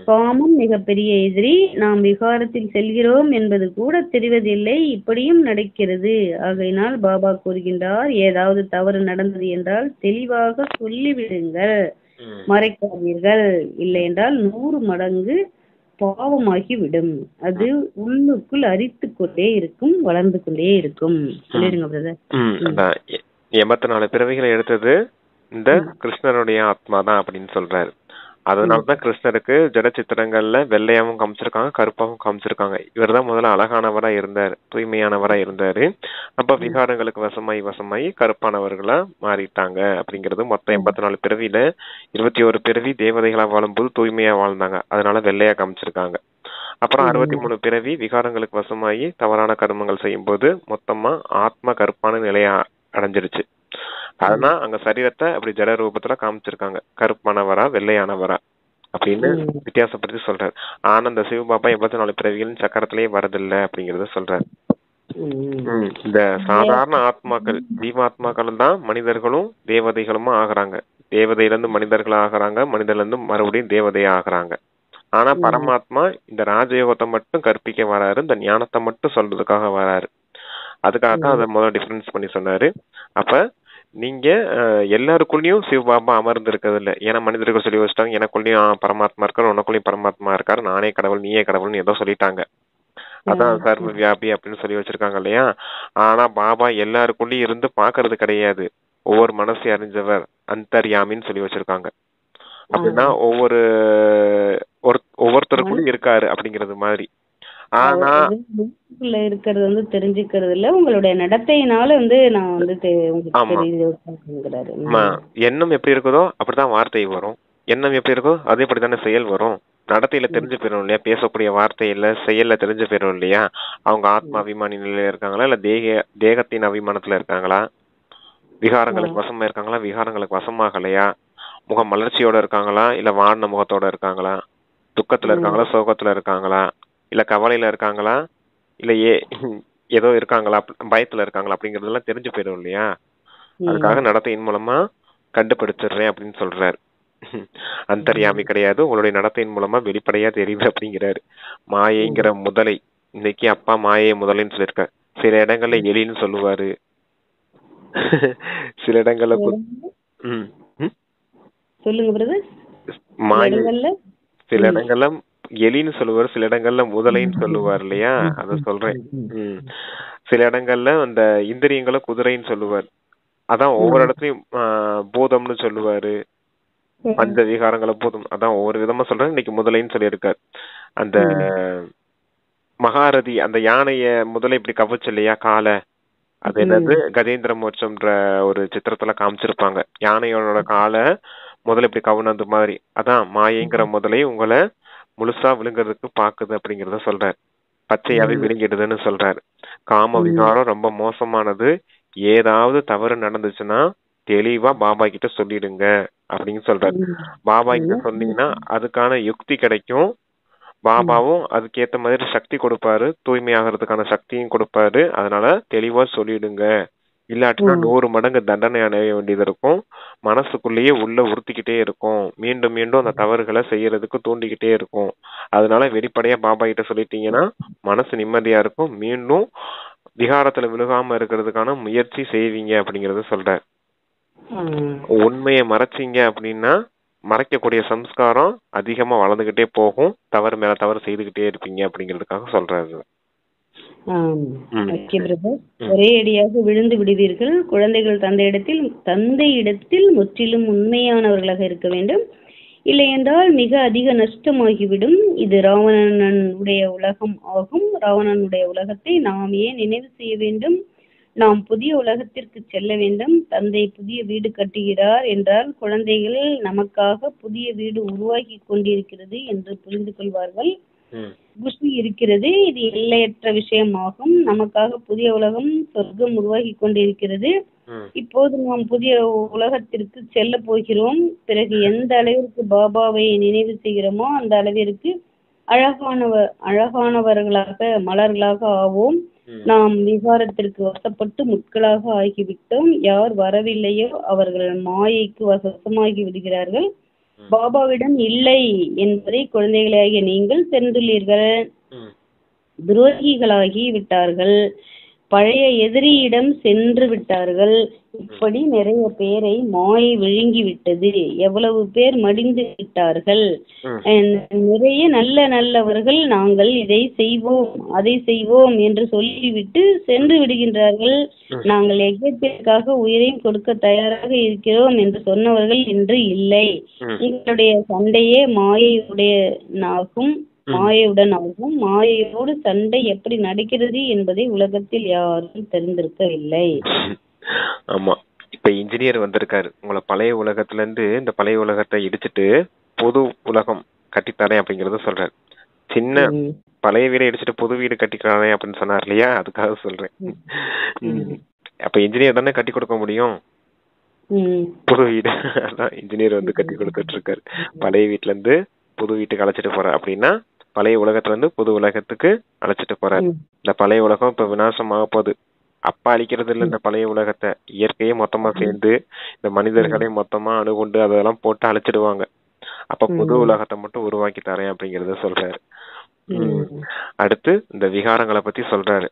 காமம் மிகப்பெரிய எதிரி. நாம் விகாரத்தில் செல்கிறோம் என்பது கூட தெரிவதில்லை. இப்படியும் நடக்கிறது. ஆகையினால் பாபா கூறுகின்றார், ஏதாவது தவறு நடந்தது என்றால் தெளிவாக சொல்லிவிடுங்கள், மறைக்காதீர்கள். இல்லை என்றால் 100 மடங்கு பாவமாகிவிடும். அது உள்ளுக்குள் அரித்து கொண்டே இருக்கும், வளர்ந்து கொண்டே இருக்கும். சொல்லிடுங்க பிரதர். 84 பிறவிகளை எடுத்தது இந்த கிருஷ்ணருடைய ஆத்மா தான் அப்படின்னு சொல்றாரு. அதனாலதான் கிருஷ்ணருக்கு ஜட சித்திரங்கள்ல வெள்ளையாவும் காமிச்சிருக்காங்க, கருப்பாவும் காமிச்சிருக்காங்க. இவர் தான் முதல்ல அழகானவரா இருந்தாரு, தூய்மையானவரா இருந்தாரு. அப்ப விகாரங்களுக்கு வசமாயி கருப்பானவர்களா மாறிட்டாங்க அப்படிங்கிறது. மொத்தம் 84 பிறவியில 21 பிறவி தேவதைகளா வாழும்போது தூய்மையா வாழ்ந்தாங்க, அதனால வெள்ளையா காமிச்சிருக்காங்க. அப்புறம் 63 பிறவி விகாரங்களுக்கு வசமாயி தவறான கர்மங்கள் செய்யும் போது மொத்தமா ஆத்மா கருப்பான நிலையா அடைஞ்சிருச்சு. அதனால அங்க சரீரத்தை அப்படி ஜட ரூபத்துல காமிச்சிருக்காங்க, கருப்பானவரா வெள்ளையானவரா அப்படின்னு வித்தியாசப்படுத்தி சொல்றாரு. ஆனா இந்த சிவபாபா 84 பிறவிகளின் சக்கரத்திலேயே வரதில்லை அப்படிங்கறத சொல்றாரு. இந்த சாதாரண ஆத்மாக்கள், ஜீவாத்மாக்களும் தான் மனிதர்களும் தேவதைகளுமா ஆகுறாங்க. தேவதையில இருந்து மனிதர்களா ஆகுறாங்க, மனிதர்ல இருந்து மறுபடியும் தேவதையா ஆகுறாங்க. ஆனா பரமாத்மா இந்த ராஜயோகத்தை மட்டும் கற்பிக்க வராரு, இந்த ஞானத்தை மட்டும் சொல்றதுக்காக வராரு. அதுக்காக அதை முதல்ல டிஃபரன்ஸ் பண்ணி சொன்னாரு. அப்ப நீங்க எல்லாருக்குள்ளயும் சிவபாபா அமர்ந்து இருக்கிறது இல்லை. ஏன்னா மனிதர்கள் சொல்லி வச்சுட்டாங்க, எனக்குள்ளயும் பரமாத்மா இருக்காரு, உனக்குள்ளயும் பரமாத்மா இருக்காரு, நானே கடவுள் நீயே கடவுள்னு ஏதோ சொல்லிட்டாங்க. அதான் சர்வ வியாபி அப்படின்னு சொல்லி வச்சிருக்காங்க இல்லையா. ஆனா பாபா எல்லாருக்குள்ளயும் இருந்து பாக்குறது கிடையாது. ஒவ்வொரு மனசை அறிஞ்சவர் அந்தர்யாமின்னு சொல்லி வச்சிருக்காங்க. அப்படின்னா ஒவ்வொருத்தருக்குள்ளயும் இருக்காரு அப்படிங்கிறது மாதிரி. ஆனா இருக்கிறது தெரிஞ்சுக்கிறது இல்ல, உங்களுடைய நடத்தையினால நான் எண்ணம் எப்படி இருக்குதோ அப்படிதான் வார்த்தை வரும். எண்ணம் எப்படி இருக்கோ அதே படித்தானே செயல் வரும். நடத்தையில தெரிஞ்சு போயிடும் இல்லையா, பேசக்கூடிய வார்த்தையில செயல்ல தெரிஞ்சு போயிடும் இல்லையா. அவங்க ஆத்மா அபிமானி நிலையில இருக்காங்களா, இல்ல தேகத்தின் அபிமானத்துல இருக்காங்களா, விகாரங்களுக்கு வசமா இருக்காங்களா, விகாரங்களுக்கு வசமாகலையா, முகம் மலர்ச்சியோட இருக்காங்களா, இல்ல வாடின முகத்தோட இருக்காங்களா, துக்கத்துல இருக்காங்களா, சோகத்துல இருக்காங்களா, இல்ல கவலையில இருக்காங்களா, இல்ல ஏதோ இருக்காங்களா, பயத்துல இருக்காங்களா அப்படிங்கறதெல்லாம் தெரிஞ்சு போயிடும் இல்லையா. அதுக்காக நடத்தையின் மூலமா கண்டுபிடிச்சிடுறேன் அப்படின்னு சொல்றாரு. அந்தர்யாமி கிடையாது, உங்களுடைய நடத்தையின் மூலமா வெளிப்படையா தெரியுது அப்படிங்கிறாரு. மாயைங்கிற முதலை, இன்னைக்கு அப்பா மாயை முதலைன்னு சொல்லியிருக்காரு. சில இடங்கள்ல எலின்னு சொல்லுவாரு, சில இடங்கள்ல சொல்லுங்க மாயை, சில இடங்கள்ல எலின்னு சொல்லுவாரு, சில இடங்கள்ல முதலைன்னு சொல்லுவார் இல்லையா. அத சொல்றேன். சில இடங்கள்ல அந்த இந்திரியங்களை குதிரைன்னு சொல்லுவார். அதான் ஒவ்வொரு இடத்துலயும் பூதம்னு சொல்லுவாரு, பஞ்ச விகாரங்களை பூதம், அதான் ஒவ்வொரு விதமா சொல்றேன். இன்னைக்கு முதலைன்னு சொல்லியிருக்காரு. அந்த மகாரதி அந்த யானைய முதல்ல இப்படி கவச்சு இல்லையா காலை, அது என்னது கஜேந்திர மோட்சம்ன்ற ஒரு சித்திரத்துல காமிச்சிருப்பாங்க. யானையோட காலை முதல்ல இப்படி கவுனது மாதிரி. அதான் மாயைங்கிற முதலை உங்களை முழுசா விழுங்குறதுக்கு பாக்குது அப்படிங்கறத சொல்றாரு. பச்சையாவே விழுங்கிடுதுன்னு சொல்றாரு. காம விகாரம் ரொம்ப மோசமானது. ஏதாவது தவறு நடந்துச்சுன்னா தெளிவா பாபா கிட்ட சொல்லிடுங்க அப்படின்னு சொல்றாரு. பாபா கிட்ட சொன்னீங்கன்னா அதுக்கான யுக்தி கிடைக்கும். பாபாவும் அதுக்கேத்த மாதிரி சக்தி கொடுப்பாரு, தூய்மையாகிறதுக்கான சக்தியும் கொடுப்பாரு. அதனால தெளிவா சொல்லிடுங்க. இல்லாட்டினா 100 மடங்கு தண்டனை அடைய வேண்டியது இருக்கும். மனசுக்குள்ளேயே உள்ள உறுத்திக்கிட்டே இருக்கும். மீண்டும் மீண்டும் அந்த தவறுகளை செய்யறதுக்கு தூண்டிக்கிட்டே இருக்கும். அதனால வெளிப்படையா பாபா கிட்ட சொல்லிட்டீங்கன்னா மனசு நிம்மதியா இருக்கும். மீண்டும் விகாரத்துல விழுகாம இருக்கிறதுக்கான முயற்சி செய்வீங்க அப்படிங்கறத சொல்றார். உண்மையை மறைச்சீங்க அப்படின்னா மறைக்கக்கூடிய சம்ஸ்காரம் அதிகமா வளர்ந்துகிட்டே போகும். தவறு மேல தவறு செய்துகிட்டே இருப்பீங்க அப்படிங்கிறதுக்காக சொல்றாரு. ஒரே அடியாக விழுந்து விடுவீர்கள். குழந்தைகள் தந்தையிடத்தில் முற்றிலும் உண்மையானவர்களாக இருக்க வேண்டும். இல்லை என்றால் மிக அதிக நஷ்டமாகிவிடும். இது ராவணனுடைய உலகம் ஆகும். ராவணனுடைய உலகத்தை நாம் ஏன் நினைவு செய்ய வேண்டும்? நாம் புதிய உலகத்திற்கு செல்ல வேண்டும். தந்தை புதிய வீடு கட்டுகிறார் என்றால் குழந்தைகள் நமக்காக புதிய வீடு உருவாக்கி கொண்டிருக்கிறது என்று புரிந்து கொள்வார்கள். குஷி இருக்கிறது. இது எல்லையற்ற விஷயமாகும். நமக்காக புதிய உலகம் சொர்க்கம் உருவாகி கொண்டிருக்கிறது. இப்போது நாம் புதிய உலகத்திற்கு செல்ல போகிறோம். பிறகு எந்த அளவிற்கு பாபாவை நினைவு செய்கிறோமோ அந்த அளவிற்கு அழகானவர்களாக மலர்களாக ஆவோம். நாம் விகாரத்திற்கு வசப்பட்டு முட்களாக ஆகிவிட்டோம். யார் வரவில்லையோ அவர்கள் மாயைக்கு வசமாகி விடுகிறார்கள். பாபாவிடம் இல்லை என்பதை குழந்தைகளாகிய நீங்கள் தெரிந்துள்ளீர்கள். துரோகிகளாகி விட்டார்கள். பழைய எதிரியிடம் சென்று விட்டார்கள். இப்படி நிறைய பேரை மாயை விழுங்கி விட்டது. எவ்வளவு பேர் மடிந்து விட்டார்கள். நிறைய நல்லவர்கள் நாங்கள் இதை செய்வோம் அதை செய்வோம் என்று சொல்லிவிட்டு சென்று விடுகின்றார்கள். நாங்கள் யஜ்ஞத்திற்காக உயிரையும் கொடுக்க தயாராக இருக்கிறோம் என்று சொன்னவர்கள் இன்று இல்லை. எங்களுடைய சண்டையே மாயையுடன் ஆகும். மாயையோடு சண்டை எப்படி நடக்கிறது என்பதை உலகத்தில் யாரும் தெரிந்திருக்கவில்லை. ஆமா, இப்ப இன்ஜினியர் வந்திருக்காரு. உங்களை பழைய உலகத்துல இருந்து இந்த பழைய உலகத்தை இடிச்சிட்டு புது உலகம் கட்டித்தரேன் அப்படிங்கறத சொல்றாரு. சின்ன பழைய வீடை இடிச்சிட்டு புது வீடு கட்டிக்கிறேன் அப்படின்னு சொன்னார் இல்லையா, அதுக்காக சொல்றேன். அப்ப இன்ஜினியர் தானே கட்டி கொடுக்க முடியும் புது வீடு. அதான் இன்ஜினியர் வந்து கட்டி கொடுத்துட்டு இருக்காரு. பழைய வீட்டுல இருந்து புது வீட்டுக்கு அழைச்சிட்டு போற அப்படின்னா பழைய உலகத்துல இருந்து புது உலகத்துக்கு அழைச்சிட்டு போறாரு. இந்த பழைய உலகம் இப்ப விநாசமாக போகுது. அப்பா அழிக்கிறது இல்ல இந்த பழைய உலகத்தை, இயற்கையே மொத்தமா சேர்ந்து இந்த மனிதர்களையும் மொத்தமா அணுகுண்டு அதெல்லாம் போட்டு அழைச்சிடுவாங்க. அப்ப புது உலகத்தை மட்டும் உருவாக்கி தரேன் அப்படிங்கறத சொல்றாரு. அடுத்து இந்த விகாரங்களை பத்தி சொல்றாரு.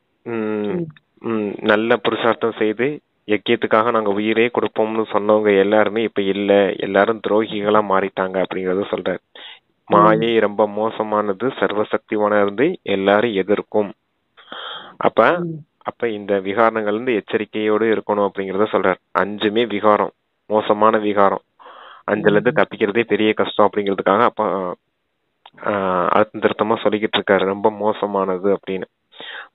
நல்ல புருஷார்த்தம் செய்து யக்கியத்துக்காக நாங்க உயிரே கொடுப்போம்னு சொன்னவங்க எல்லாருமே இப்ப இல்ல, எல்லாரும் துரோகிகளா மாறிட்டாங்க அப்படிங்கறத சொல்றாரு. மாயை ரொம்ப மோசமானது, சர்வசக்திவான இருந்து எல்லாரும் எதிர்க்கும். அப்ப இந்த விகாரங்கள்ல இருந்து எச்சரிக்கையோடு இருக்கணும் அப்படிங்கறத சொல்றாரு. 5மே விகாரம், மோசமான விகாரம். 5ல இருந்து தப்பிக்கிறதே பெரிய கஷ்டம் அப்படிங்கிறதுக்காக அப்ப அழுத்தம் திருத்தமா சொல்லிக்கிட்டு இருக்காரு ரொம்ப மோசமானது அப்படின்னு.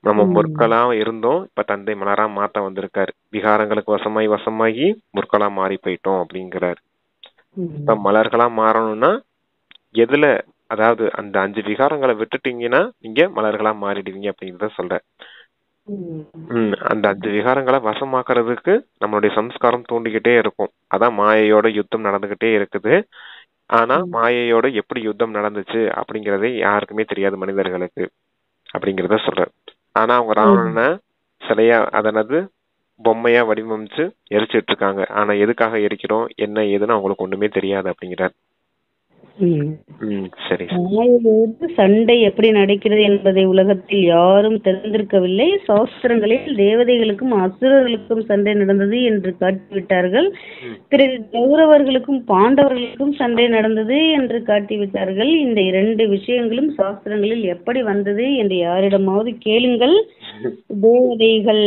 நம்ம முற்களா இருந்தோம், இப்ப தந்தை மலரா மாத்த வந்திருக்காரு. விகாரங்களுக்கு வசமாகி முற்களா மாறி போயிட்டோம் அப்படிங்கிறாரு. இப்ப மலர்களா மாறணும்னா எதுல, அதாவது அந்த 5 விகாரங்களை விட்டுட்டீங்கன்னா நீங்க மலர்களா மாறிடுவீங்க அப்படிங்கறத சொல்ற. அந்த 5 விகாரங்களை வசமாக்குறதுக்கு நம்மளுடைய சம்ஸ்காரம் தூண்டிக்கிட்டே இருக்கும். அதான் மாயையோட யுத்தம் நடந்துகிட்டே இருக்குது. ஆனா மாயையோட எப்படி யுத்தம் நடந்துச்சு அப்படிங்கறதே யாருக்குமே தெரியாது மனிதர்களுக்கு அப்படிங்கறத சொல்ற. ஆனா அவங்க ராவணனை சிலையா அதனது பொம்மையா வடிவமைச்சு எரிச்சிட்டு இருக்காங்க. ஆனா எதுக்காக எரிக்கிறோம் என்ன ஏதுன்னு அவங்களுக்கு ஒண்ணுமே தெரியாது அப்படிங்கிறார். சரி. சண்டை எப்படி நடக்கிறது என்பதை உலகத்தில் யாரும் தெரிந்திருக்கவில்லை. சாஸ்திரங்களில் தேவதைகளுக்கும் அசுரர்களுக்கும் சண்டை நடந்தது என்று காட்டிவிட்டார்கள். பிறகு கௌரவர்களுக்கும் பாண்டவர்களுக்கும் சண்டை நடந்தது என்று காட்டிவிட்டார்கள். இந்த 2 விஷயங்களும் சாஸ்திரங்களில் எப்படி வந்தது என்று யாரிடமாவது கேளுங்கள். தேவதைகள்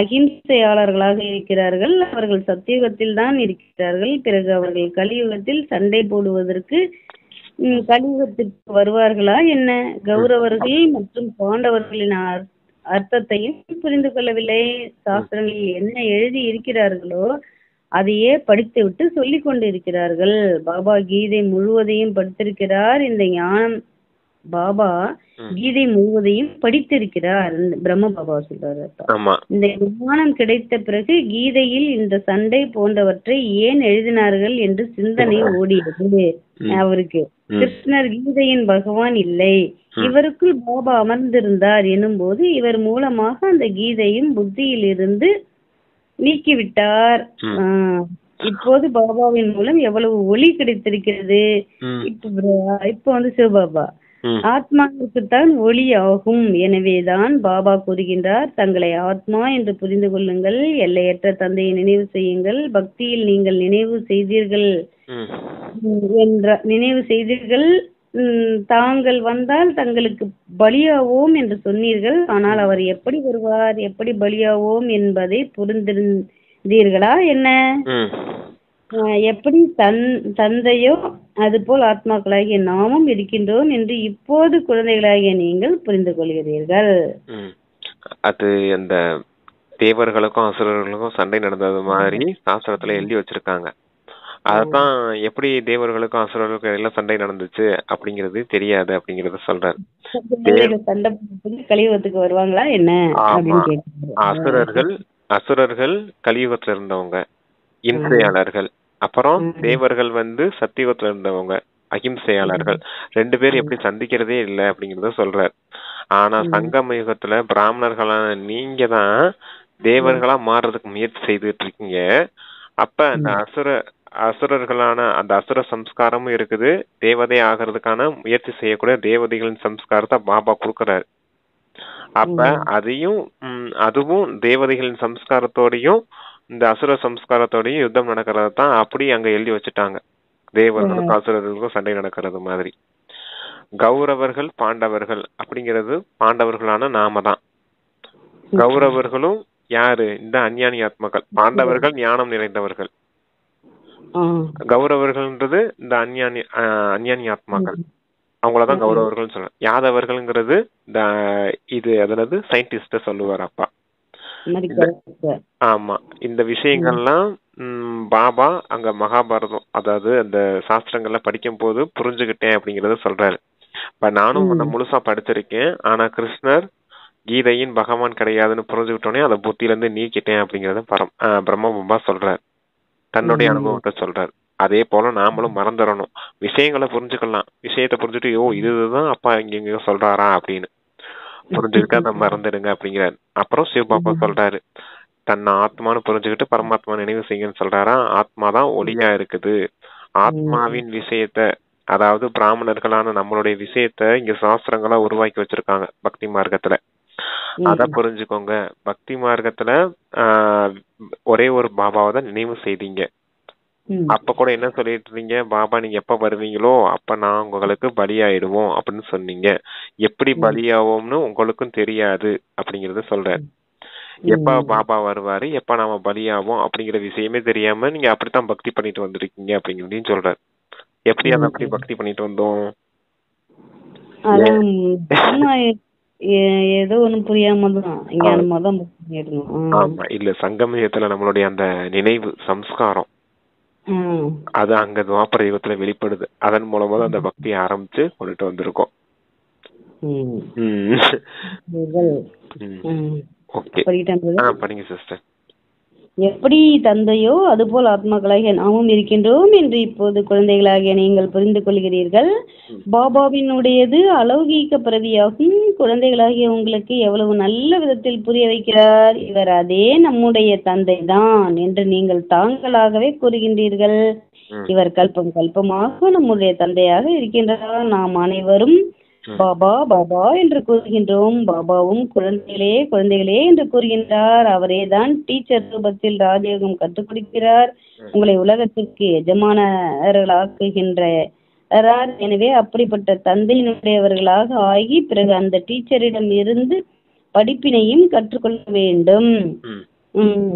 அகிம்சையாளர்களாக இருக்கிறார்கள். அவர்கள் சத்தியுகத்தில் தான் இருக்கிறார்கள். பிறகு அவர்கள் கலியுகத்தில் சண்டை போடுவதற்கு கலியுகத்திற்கு வருவார்களா என்ன? கௌரவர்கள் மற்றும் பாண்டவர்களின் அர்த்தத்தையும் புரிந்து கொள்ளவில்லை. சாஸ்திரங்களில் என்ன எழுதி இருக்கிறார்களோ அதையே படித்து விட்டு சொல்லிக் கொண்டு இருக்கிறார்கள். பாபா கீதை முழுவதையும் படித்திருக்கிறார். இந்த ஞானம் பாபா கீதை முழுவதையும் படித்திருக்கிறார். பிரம்ம பாபா சொல்றாரு. ஆமா இந்த ஞானம் கிடைத்த பிறகு கீதையில் இந்த சண்டை போன்றவற்றை ஏன் எழுதினார்கள் என்று சிந்தனை ஓடியது அவருக்கு. கிருஷ்ணர் கீதையின் பகவான் இல்லை, இவருக்குள் பாபா அமர்ந்திருந்தார் எனும் போது இவர் மூலமாக அந்த கீதையும் புத்தியில் இருந்து நீக்கிவிட்டார். இப்போது பாபாவின் மூலம் எவ்வளவு ஒளி கிடைத்திருக்கிறது. இப்ப வந்து சிவபாபா ஆத்மாவுக்குத்தான் ஒளி ஆகும். எனவேதான் பாபா கூறுகின்றார், தங்களை ஆத்மா என்று புரிந்து கொள்ளுங்கள், எல்லையற்ற தந்தையை நினைவு செய்யுங்கள், பக்தியில் நீங்கள் நினைவு செய்தீர்கள், தாங்கள் வந்தால் தங்களுக்கு பலியாவோம் என்று சொன்னீர்கள். ஆனால் அவர் எப்படி வருவார், எப்படி பலியாவோம் என்பதை புரிந்திருந்தீர்களா என்ன? எப்படி தந்தையோ அதுபோல் ஆத்மாக்களாகிய நாமும் இருக்கின்றோம் என்று இப்போது குழந்தைகளாகிய நீங்கள் புரிந்து கொள்கிறீர்கள். அது அந்த தேவர்களுக்கும் அசுரர்களுக்கும் சண்டை நடந்தது மாதிரி சாஸ்திரத்துல எழுதி வச்சிருக்காங்க. அதான் எப்படி தேவர்களுக்கும் அசுரர்களுக்கும் எல்லாம் சண்டை நடந்துச்சு அப்படிங்கறது தெரியாது அப்படிங்கறத சொல்றாரு. சண்டை கலியுகத்துக்கு வருவாங்களா என்ன? அசுரர்கள் கலியுகத்துல இருந்தவங்க இம்சையாளர்கள், அப்புறம் தேவர்கள் வந்து சத்தியுகத்துல இருந்தவங்க அகிம்சையாளர்கள். 2 பேரும் எப்படி சந்திக்கிறதே இல்லை அப்படிங்கறத சொல்றாரு. ஆனா சங்கம யுகத்துல பிராமணர்களான நீங்க தான் தேவர்களா மாறுறதுக்கு முயற்சி செய்துட்டு இருக்கீங்க. அப்ப அந்த அசுரர்களான அந்த அசுர சம்ஸ்காரமும் இருக்குது, தேவதை ஆகிறதுக்கான முயற்சி செய்யக்கூடிய தேவதைகளின் சம்ஸ்காரத்தை பாபா கொடுக்கறாரு. அப்ப அதுவும் தேவதைகளின் சம்ஸ்காரத்தோடையும் இந்த அசுர சம்ஸ்காரத்தோடையும் யுத்தம் நடக்கிறது தான் அப்படி அங்க எழுதி வச்சுட்டாங்க. தேவர்களுக்கும் அசுரர்களுக்கும் சண்டை நடக்கிறது மாதிரி. கௌரவர்கள் பாண்டவர்கள் அப்படிங்கிறது பாண்டவர்களான நாம தான். கௌரவர்களும் யாரு? இந்த அஞ்ஞானி ஆத்மாக்கள். பாண்டவர்கள் ஞானம் நிறைந்தவர்கள், கௌரவர்கள்ன்றது இந்த அஞ்ஞானி ஆத்மாக்கள், அவங்களதான் கௌரவர்கள் சொல்றேன். யாதவர்கள்ங்கிறது இந்த இது அதாவது சயின்டிஸ்ட சொல்லுவார் அப்பா. ஆமா, இந்த விஷயங்கள்லாம் பாபா அங்க மகாபாரதம் அதாவது அந்த சாஸ்திரங்கள்ல படிக்கும் போது புரிஞ்சுக்கிட்டேன் அப்படிங்கறத சொல்றாரு. இப்ப நானும் முழுசா படிச்சிருக்கேன், ஆனா கிருஷ்ணர் கீதையின் பகவான் கிடையாதுன்னு புரிஞ்சுக்கிட்டோன்னே அதை புத்தியில இருந்து நீக்கிட்டேன் அப்படிங்கறத பிரம்ம பாபா சொல்றாரு, தன்னுடைய அனுபவத்தை சொல்றாரு. அதே போல நாமளும் மறந்துடணும், விஷயங்களை புரிஞ்சுக்கலாம், விஷயத்தை புரிஞ்சுட்டு இதுதான் அப்பா இங்க சொல்றாரா அப்படின்னு புரிஞ்சுக்கிட்டு அதை மறந்துடுங்க அப்படிங்கிறாரு. அப்புறம் சிவபாபா சொல்றாரு, தன்னை ஆத்மானு புரிஞ்சுக்கிட்டு பரமாத்மா நினைவு செய்யுங்கன்னு சொல்றாரா. ஆத்மாதான் ஒளியா இருக்குது. ஆத்மாவின் விஷயத்த அதாவது பிராமணர்களான நம்மளுடைய விஷயத்த இங்க சாஸ்திரங்களா உருவாக்கி வச்சிருக்காங்க பக்தி மார்க்கத்துல. அத புரிஞ்சுக்கோங்க. பக்தி மார்க்கத்துல ஒரே ஒரு பாபாவை தான் நினைவு செய்தீங்க. அப்ப கூட என்ன சொல்லிட்டு இருந்தீங்க? பாபா நீங்க எப்ப வருவீங்களோ அப்ப நான் உங்களுக்கு பலியாயிடுவோம் அப்படின்னு சொன்னீங்க. எப்படி பலியாவோம்னு உங்களுக்கும் தெரியாது அப்படிங்கறத சொல்றாரு. எப்ப பாபா வருவாரு, எப்ப நாம பலியாவோம் அப்படிங்கிற விஷயமே தெரியாம நீங்க அப்படித்தான் பக்தி பண்ணிட்டு வந்திருக்கீங்க அப்படிங்கிறதையும் சொல்றாரு. எப்படி அதை அப்படி பக்தி பண்ணிட்டு வந்தோம்? ஏதோ ஒண்ணு புரியாமதான். ஆமா, இல்ல சங்கமயத்துல நம்மளுடைய அந்த நினைவு சம்ஸ்காரம் அது அங்க துவாபர யுகத்துல வெளிப்படுது. அதன் மூலமா அந்த பக்தியை ஆரம்பிச்சு கொண்டுட்டு வந்திருக்கோம். படிங்க சிஸ்டர். எப்படி தந்தையோ அதுபோல் ஆத்மாக்களாகிய நாமும் இருக்கின்றோம் என்று இப்போது குழந்தைகளாகிய நீங்கள் புரிந்து கொள்கிறீர்கள். பாபாவினுடையது அலௌகீக பிறவியாகும். குழந்தைகளாகிய உங்களுக்கு எவ்வளவு நல்ல விதத்தில் புரிய வைக்கிறார். இவர் அதே நம்முடைய தந்தை தான் என்று நீங்கள் தாங்களாகவே கூறுகின்றீர்கள். இவர் கல்பமாக நம்முடைய தந்தையாக இருக்கின்றார். நாம் அனைவரும் பாபா பாபா என்று கூறுகின்றோம். பாபாவும் குழந்தைகளே என்று கூறுகின்றார். அவரே தான் டீச்சர் ரூபத்தில் ராஜயோகம் கற்றுக் கொடுக்கிறார், உங்களை உலகத்திற்கு எஜமானர்களாக்குகின்றார். எனவே அப்படிப்பட்ட தந்தையினுடையவர்களாக ஆகி பிறகு அந்த டீச்சரிடம் இருந்து படிப்பினையும் கற்றுக்கொள்ள வேண்டும்.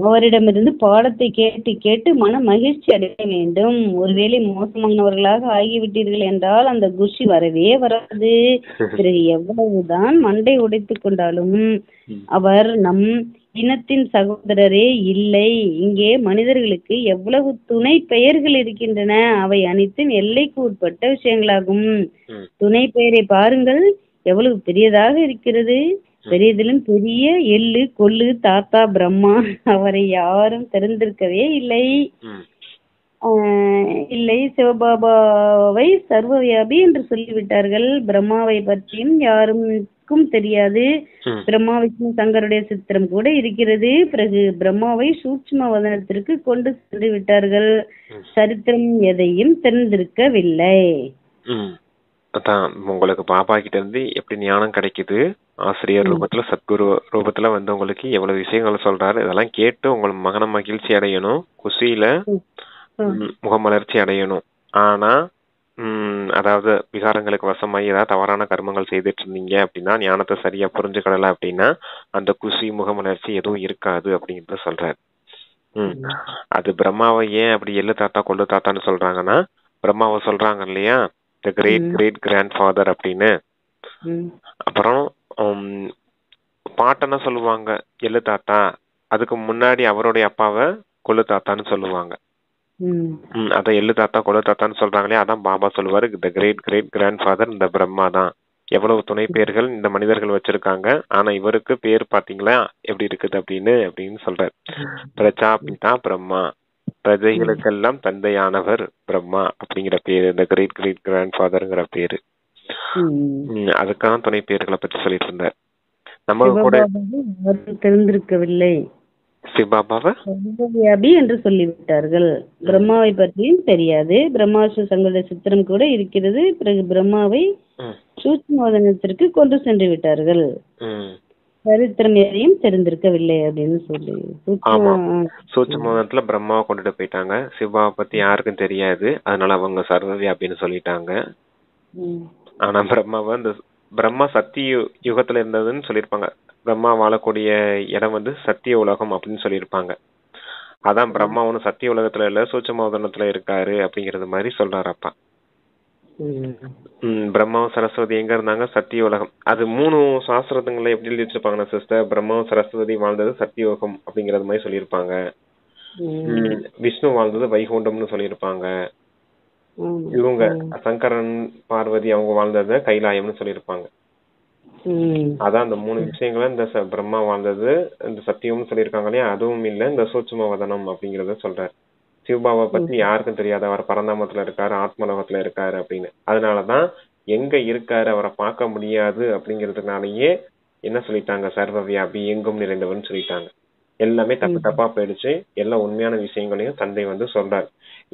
அவரிடமிருந்து பாடத்தை கேட்டு கேட்டு மன மகிழ்ச்சி அடைய வேண்டும். ஒருவேளை மோசமானவர்களாக ஆகிவிட்டீர்கள் என்றால் அந்த குஷி வரவே வராது. பிறகு எவ்வளவுதான் மண்டை உடைத்து கொண்டாலும் அவர் நம் இனத்தின் சகோதரரே இல்லை. இங்கே மனிதர்களுக்கு எவ்வளவு துணை பெயர்கள் இருக்கின்றன, அவை அனைத்தும் எல்லைக்கு உட்பட்ட விஷயங்களாகும். துணை பெயரை பாருங்கள், எவ்வளவு பெரியதாக இருக்கிறது. பெரியதிலும் பெரிய எள்ளு கொள்ளு தாத்தா பிரம்மா, அவரை யாரும் தெரிந்திருக்கவே இல்லை. இல்லை, சிவபாபாவை சர்வவியாபி என்று சொல்லிவிட்டார்கள். பிரம்மாவை பற்றியும் யாருக்கும் தெரியாது. பிரம்மா விஷ்ணு சங்கருடைய சித்திரம் கூட இருக்கிறது. பிறகு பிரம்மாவை சூட்சும வதனத்திற்கு கொண்டு சென்று விட்டார்கள். சரித்திரம் எதையும் தெரிந்திருக்கவில்லை. அதான் உங்களுக்கு பாபா கிட்ட இருந்து எப்படி ஞானம் கிடைக்குது, ஆசிரியர் ரூபத்துல சத்குரு ரூபத்துல வந்து உங்களுக்கு எவ்வளவு விஷயங்கள் சொல்றாரு, இதெல்லாம் கேட்டு உங்களுக்கு மகன மகிழ்ச்சி அடையணும், குஷியில முகமலர்ச்சி அடையணும். ஆனா அதாவது விகாரங்களுக்கு வசமாகி ஏதாவது தவறான கர்மங்கள் செய்துட்டு இருந்தீங்க அப்படின்னா, ஞானத்தை சரியா புரிஞ்சுக்கிடல அப்படின்னா அந்த குஷி முகமலர்ச்சி எதுவும் இருக்காது அப்படிங்கறத சொல்றாரு. அது பிரம்மாவை ஏன் அப்படி எள்ளு தாத்தா கொள்ளு தாத்தான்னு சொல்றாங்கன்னா, பிரம்மாவை சொல்றாங்க இல்லையா the great great grandfather அப்படின்னு. அப்புறம் பாட்டனை சொல்லுவாங்க எள்ளு தாத்தா, அதுக்கு முன்னாடி அவருடைய அப்பாவை கொள்ளு தாத்தான்னு சொல்லுவாங்க. அதான் எள்ளு தாத்தா கொள்ளு தாத்தான்னு சொல்றாங்களே, அதான் பாபா சொல்லுவாரு the great great grandfather இந்த பிரம்மா தான். எவ்வளவு துணை பேர்கள் இந்த மனிதர்கள் வச்சிருக்காங்க, ஆனா இவருக்கு பேர் பாத்தீங்களா எப்படி இருக்குது அப்படின்னு சொல்றாரு. பிரஜாபிதா பிரம்மா, பிரஜைகளுக்கெல்லாம் தந்தையானவர் பிரம்மா அப்படிங்கிற பேரு, இந்த கிரேட் கிரேட் கிராண்ட் ஃபாதர்ங்கிற பேரு. அதுக்காக துணை பேர்களை பற்றி சொல்லிட்டு இருந்தார். நம்ம கூட தெரிந்திருக்கவில்லை, சிவபாபாவை சர்வவியாபி என்று சொல்லிவிட்டார்கள். பிரம்மாவை பற்றியும் தெரியாது. பிரம்மா சங்கருடைய சித்திரம் கூட இருக்கிறது. பிறகு பிரம்மாவை சூட்சுமவதனத்திற்கு கொண்டு சென்று விட்டார்கள். சரித்திரம் எதையும் தெரிந்திருக்கவில்லை அப்படின்னு சொல்லி சூட்சுமவதனத்துல பிரம்மாவை கொண்டுட்டு போயிட்டாங்க. சிவாவை பத்தி யாருக்கும் தெரியாது, அதனால அவங்க சர்வவியாபின்னு சொல்லிட்டாங்க. ஆனா பிரம்மாவை இந்த பிரம்மா சத்திய யுகத்துல இருந்ததுன்னு சொல்லியிருப்பாங்க. பிரம்மா வாழக்கூடிய இடம் வந்து சத்திய உலகம் அப்படின்னு சொல்லியிருப்பாங்க. அதான் பிரம்மா ஒண்ணு சத்திய உலகத்துல இல்ல சூட்சுமவதனத்துல இருக்காரு அப்படிங்கறது மாதிரி சொல்றாரு அப்பா. பிரம்மாவும் சரஸ்வதி எங்க இருந்தாங்க, சத்திய உலகம். அது 3 சாஸ்திரங்களை எப்படி எழுதி வச்சிருப்பாங்கன்னா சிஸ்டர், பிரம்மாவும் சரஸ்வதி வாழ்ந்தது சத்தியோகம் அப்படிங்கறது மாதிரி சொல்லியிருப்பாங்க. விஷ்ணு வாழ்ந்தது வைகுண்டம்னு சொல்லியிருப்பாங்க. இவங்க சங்கரன் பார்வதி அவங்க வாழ்ந்தது கைலாயம்னு சொல்லியிருப்பாங்க. அதான் அந்த 3 விஷயங்கள இந்த பிரம்மா வாழ்ந்தது இந்த சத்தியம்னு சொல்லியிருக்காங்க இல்லையா, அதுவும் இல்ல இந்த சூட்சுமவதனம் அப்படிங்கறத சொல்றாரு. சிவபாபா பத்தி யாருக்கும் தெரியாது, அவர் பரந்தாமத்துல இருக்காரு, ஆத்மலோகத்துல இருக்காரு அப்படின்னு. அதனாலதான் எங்க இருக்காரு அவரை பார்க்க முடியாது அப்படிங்கறதுனாலயே என்ன சொல்லிட்டாங்க, சர்வவியாபி எங்கும் நிறைந்தவன் சொல்லிட்டாங்க. எல்லாமே தப்பா போயிடுச்சு. எல்லா உண்மையான விஷயங்களையும் தந்தை வந்து சொல்றாரு.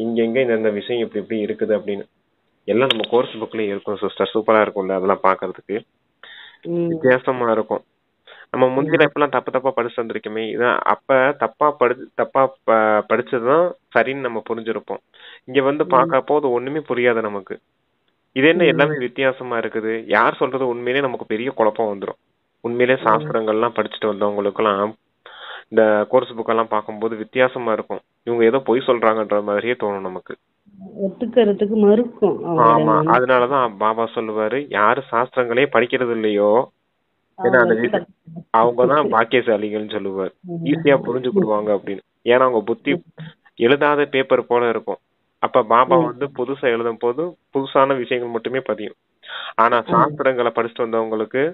இங்க இந்த விஷயம் இப்படி இருக்குது அப்படின்னு எல்லாம் நம்ம கோர்ஸ் புக்லயே இருக்கும் சிஸ்டர். சூப்பரா இருக்கும்ல அதெல்லாம் பாக்குறதுக்கு, வித்தியாசமா இருக்கும். நம்ம முந்தில இப்பெல்லாம் தப்பா படிச்சு வந்திருக்கோமே, இதான் அப்ப தப்பா படிச்சதுதான் சரின்னு நம்ம புரிஞ்சிருப்போம். இங்க வந்து பாக்கப்போ அது ஒண்ணுமே புரியாது நமக்கு. இது என்ன எல்லாமே வித்தியாசமா இருக்குது, யார் சொல்றது உண்மையிலே நமக்கு பெரிய குழப்பம் வந்துடும். உண்மையிலே சாஸ்திரங்கள்லாம் படிச்சுட்டு வந்தவங்களுக்கு எல்லாம் இந்த கோர்ஸ் புக்கெல்லாம் பார்க்கும்போது வித்தியாசமா இருக்கும். இவங்க ஏதோ பொய் சொல்றாங்கன்ற மாதிரியே தோணும் நமக்கு, ஒத்துக்கிறதுக்கு மறுக்கும். ஆமா, அதனாலதான் பாபா சொல்லுவாரு யாரு சாஸ்திரங்களே படிக்கிறது இல்லையோ, ஏன்னா அந்த அவங்கதான் பாக்கியசாலிகள்னு சொல்லுவார். ஈஸியா புரிஞ்சுக்கிடுவாங்க அப்படின்னு. ஏன்னா அவங்க புத்தி எழுதாத பேப்பர் போல இருக்கும். அப்ப பாபா வந்து புதுசா எழுதும் போது புதுசான விஷயங்கள் மட்டுமே பதியும். ஆனா சாஸ்திரங்களை படிச்சுட்டு வந்தவங்களுக்கு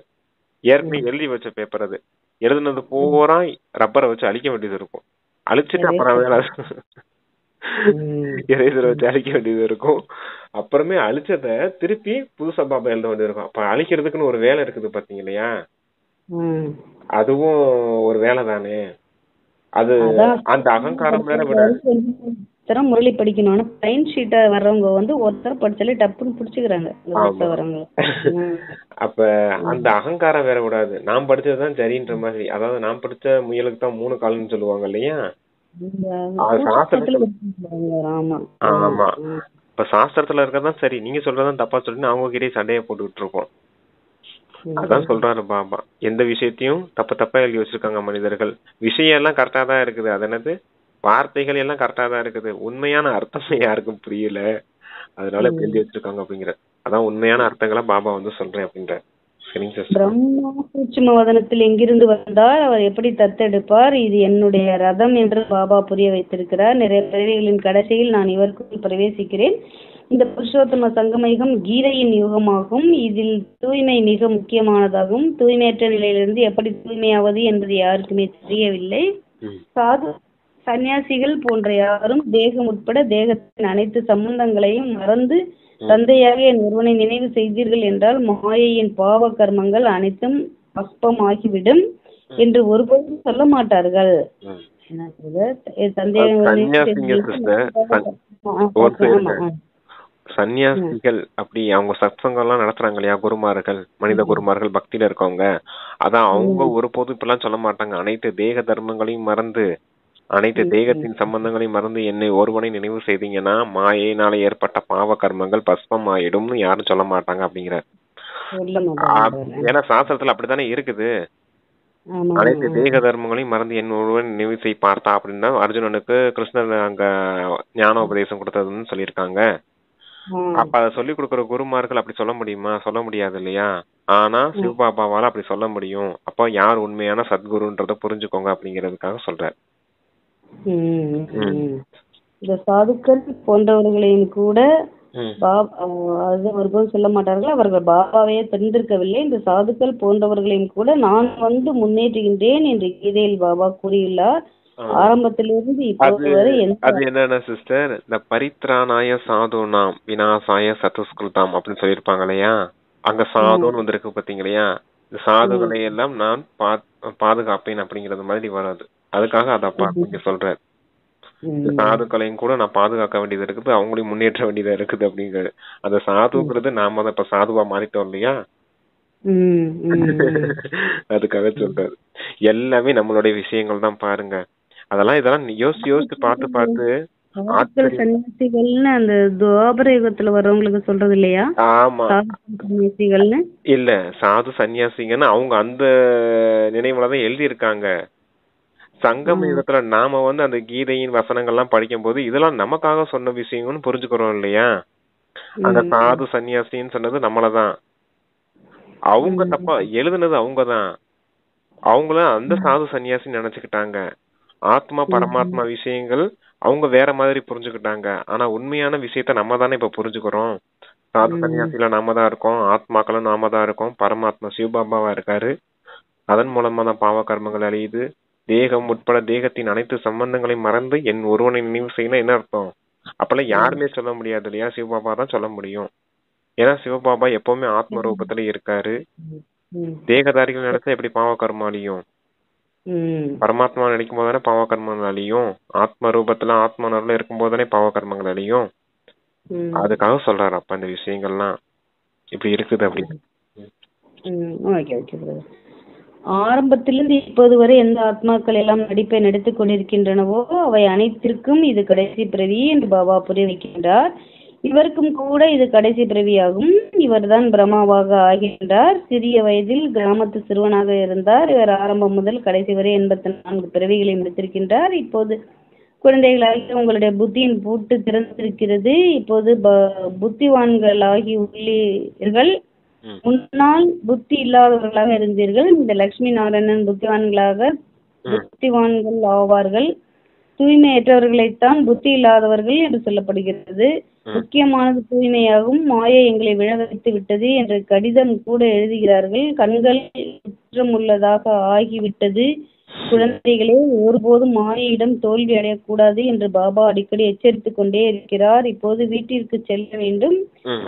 ஏற்கனவே எழுதி வச்ச பேப்பர், அது எழுதுனது பூரா ரப்பரை வச்சு அழிக்க வேண்டியது இருக்கும். அழிச்சிட்டு அப்புறம் வேலை எரேசரை வச்சு அழிக்க வேண்டியது இருக்கும். அப்புறமே அழிச்சத திருப்பி புதுசா பாபா எழுத வேண்டியது இருக்கும். அப்ப அழிக்கிறதுக்குன்னு ஒரு வேலை இருக்குது பாத்தீங்க இல்லையா, அதுவும் ஒரு வேலை தானே. அது அந்த அகங்காரம் வேற விடாது. முரளி படிக்கணும், பிளைன் ஷீட்டா வர்றவங்க வந்து ஒருத்தர் படிச்சாலே டப்புன்னு புடிச்சுக்கிறாங்க. அப்ப அந்த அகங்காரம் வேற விடாது. நான் படிச்சதுதான் சரின்ற மாதிரி. அதாவது நான் படிச்ச முயலுக்கு தான் 3 கால்னு சொல்லுவாங்க இல்லையா. ஆமா, இப்ப சாஸ்திரத்துல இருக்கதான் சரி, நீங்க சொல்றதான் தப்பா சொல்லிட்டு அவங்க கிட்டே சண்டையை போட்டுக்கிட்டு இருக்கோம். அதான் சொல்றாரு பாபா, எந்த விஷயத்தையும் தப்பா எழுதி வச்சிருக்காங்க மனிதர்கள். விஷயம் எல்லாம் கரெக்டா தான் இருக்குது, அது என்னது வார்த்தைகள் எல்லாம் கரெக்டா தான் இருக்குது, உண்மையான அர்த்தம் யாருக்கும் புரியல, அதனால எழுதி வச்சிருக்காங்க அப்படிங்கிற. அதான் உண்மையான அர்த்தங்களை பாபா வந்து சொல்றேன் அப்படின்ற. சரிங்க சிஸ்டர். பிரம்மா சூட்சும வதனத்தில் எங்கிருந்து வந்தார், அவர் எப்படி தத்தெடுப்பார், இது என்னுடைய ரதம் என்று பாபா புரிய வைத்திருக்கிறார். நிறைய பிறவிகளின் கடைசியில் நான் இவருக்குள் பிரவேசிக்கிறேன். இந்த புருஷோத்தம சங்கமயுகம் கீதையின் யுகமாகும். இதில் தூய்மை மிக முக்கியமானதாகும். தூய்மையற்ற நிலையிலிருந்து எப்படி தூய்மையாவது என்பது யாருக்குமே தெரியவில்லை. சாது சன்னியாசிகள் போன்ற யாரும் தேகம் உட்பட தேகத்தின் அனைத்து சம்பந்தங்களையும் மறந்து தந்தையாக என் ஒருவனை நினைவு செய்தீர்கள் என்றால் மாயையின் பாவ கர்மங்கள் அனைத்தும் பஸ்பமாகிவிடும் என்று ஒருபோதும் சொல்ல மாட்டார்கள். சன்னியாசிகள் அப்படி அவங்க சத்சங்கம் எல்லாம் நடத்துறாங்க இல்லையா, குருமார்கள், மனித குருமார்கள், பக்தியில இருக்கவங்க, அதான் அவங்க ஒருபோதும் இப்பெல்லாம் சொல்ல மாட்டாங்க. அனைத்து தேக தர்மங்களையும் மறந்து, அனைத்து தேகத்தின் சம்பந்தங்களையும் மறந்து என்னை ஒருவனை நினைவு செய்தீங்கன்னா மாயினால ஏற்பட்ட பாவ கர்மங்கள் பஸ்பம் ஆயிடும்னு யாரும் சொல்ல மாட்டாங்க அப்படிங்கிற. ஏன்னா சாஸ்திரத்துல அப்படித்தானே இருக்குது. அனைத்து தேக தர்மங்களையும் மறந்து என் ஒருவன் நினைவு செய் பார்த்தா அப்படின்னு தான் அர்ஜுனனுக்கு கிருஷ்ணர் அங்க ஞானோபதேசம் கொடுத்ததுன்னு சொல்லியிருக்காங்க. அப்ப அதை சொல்லி கொடுக்குற குருமார்கள் அப்படி சொல்ல முடியுமா? சொல்ல முடியாது இல்லையா? ஆனா சிவபாபாவால அப்படி சொல்ல முடியும். அப்ப யார் உண்மையான சத்குருன்றத புரிஞ்சுக்கோங்க அப்படிங்கறதுக்காக சொல்றாரு. இந்த சாதுக்கள் போன்றவர்களையும் கூட அவர்கள் சொல்ல மாட்டார்கள். அவர்கள் பாபாவையே தெரிந்திருக்கவில்லை. இந்த சாதுக்கள் போன்றவர்களையும் கூட நான் வந்து முன்னேற்றுகின்றேன் என்று கீதையில் பாபா கூறியுள்ளார். ஆரம்பத்திலிருந்து இப்போது வரை அது என்னன்னா சிஸ்டர், இந்த பரித்ராணாய சாதுனாம் விநாசாய சதுஸ்கிருதாம் அப்படின்னு சொல்லியிருப்பாங்க இல்லையா, அங்க சாதுன்னு வந்திருக்கு பாத்தீங்களா. இந்த சாதுகளை எல்லாம் நான் பாதுகாப்பேன் அப்படிங்கறது மாதிரி வராது. அதுக்காக அதை அப்பா இங்க சொல்றாரு. இந்த சாதுக்களையும் கூட நான் பாதுகாக்க வேண்டியது இருக்குது, அவங்களையும் முன்னேற்ற வேண்டியதா இருக்குது அப்படிங்கிறது. அந்த சாதுங்கிறது நாம தான் இப்ப சாதுவா மாறிட்டோம் இல்லையா, அதுக்காக சொல்றாரு. எல்லாமே நம்மளுடைய விஷயங்கள் தான் பாருங்க. இதெல்லாம் யோசிச்சு பார்த்து சன்னியாசிகள்னு அந்த துவாபர யுகத்துல வரவங்களுக்கு சொல்றது இல்லையா? ஆமா, இல்ல சாது சன்னியாசிங்கன்னு அவங்க அந்த நினைவுலதான் எழுதி இருக்காங்க. சங்கம யுகத்துல நாம வந்து அந்த கீதையின் வசனங்கள்லாம் படிக்கும் போது இதெல்லாம் நமக்காக சொன்ன விஷயங்கள்னு புரிஞ்சுக்கிறோம் இல்லையா. அந்த சாது சன்னியாசின்னு சொன்னது நம்மளதான். அவங்க தப்பா எழுதுனது அவங்கதான். அவங்களும் அந்த சாது சன்னியாசி நினைச்சுக்கிட்டாங்க. ஆத்மா பரமாத்மா விஷயங்கள் அவங்க வேற மாதிரி புரிஞ்சுக்கிட்டாங்க. ஆனா உண்மையான விஷயத்த நம்ம தானே இப்ப புரிஞ்சுக்கிறோம். சாது சன்னியாசில நாம தான் இருக்கோம், ஆத்மாக்களும் நாம தான் இருக்கோம், பரமாத்மா சிவபாபாவா இருக்காரு. அதன் மூலமா தான் பாவ கர்மங்கள் அழியுது. தேகம் உட்பட தேகத்தின் அனைத்து சம்பந்தங்களையும் மறந்து என் ஒருவனை நினைவு செய்யணும் என்ன அர்த்தம்? அப்பெல்லாம் யாருமே சொல்ல முடியாது இல்லையா, சிவபாபா தான் சொல்ல முடியும். ஏன்னா சிவபாபா எப்பவுமே ஆத்ம ரூபத்துல இருக்காரு. தேகதாரிகள் நினைச்சா எப்படி பாவ கர்மம் அழியும்? பரமாத்மா நினைக்கும் போது தானே பாவ கர்மங்கள் அழியும். ஆத்ம ரூபத்துல ஆத்மனர்ல இருக்கும் போது தானே பாவ கர்மங்கள் அழியும். அதுக்காக சொல்றாரு அப்ப இந்த விஷயங்கள்லாம் இப்படி இருக்குது அப்படின்னு. ஆரம்பத்திலிருந்து இப்போது வரை எந்த ஆத்மாக்கள் எல்லாம் நடிப்பை நடித்துக் கொண்டிருக்கின்றனவோ அவை அனைத்திற்கும் இது கடைசி பிறவி என்று பாபா புரிய வைக்கின்றார். இவருக்கும் கூட இது கடைசி பிறவியாகும். இவர்தான் பிரம்மாவாக ஆகின்றார். சிறிய வயதில் கிராமத்து சிறுவனாக இருந்தார். இவர் ஆரம்பம் முதல் கடைசி வரை 84 பிறவிகளை முடித்திருக்கின்றார். இப்போது குழந்தைகளாகி உங்களுடைய புத்தியின் பூட்டு திறந்திருக்கிறது. இப்போது புத்திவான்களாகி உள்ளீர்கள். முன்னால் புத்தி இல்லாதவர்களாக இருந்தீர்கள். இந்த லட்சுமி நாராயணன் புத்திவான்கள் ஆவார்கள். தூய்மையற்றவர்களைத்தான் புத்தி இல்லாதவர்கள் என்று சொல்லப்படுகிறது. முக்கியமானது தூய்மையாகும். மாயை எங்களை விழ வைத்து விட்டது என்று கடிதம் கூட எழுதுகிறார்கள். கண்கள் குற்றம் உள்ளதாக ஆகிவிட்டது. குழந்தைகளே, ஒருபோதும் மாயையிடம் தோல்வி அடையக்கூடாது என்று பாபா அடிக்கடி எச்சரித்துக் கொண்டே இருக்கிறார். இப்போது வீட்டிற்கு செல்ல வேண்டும்.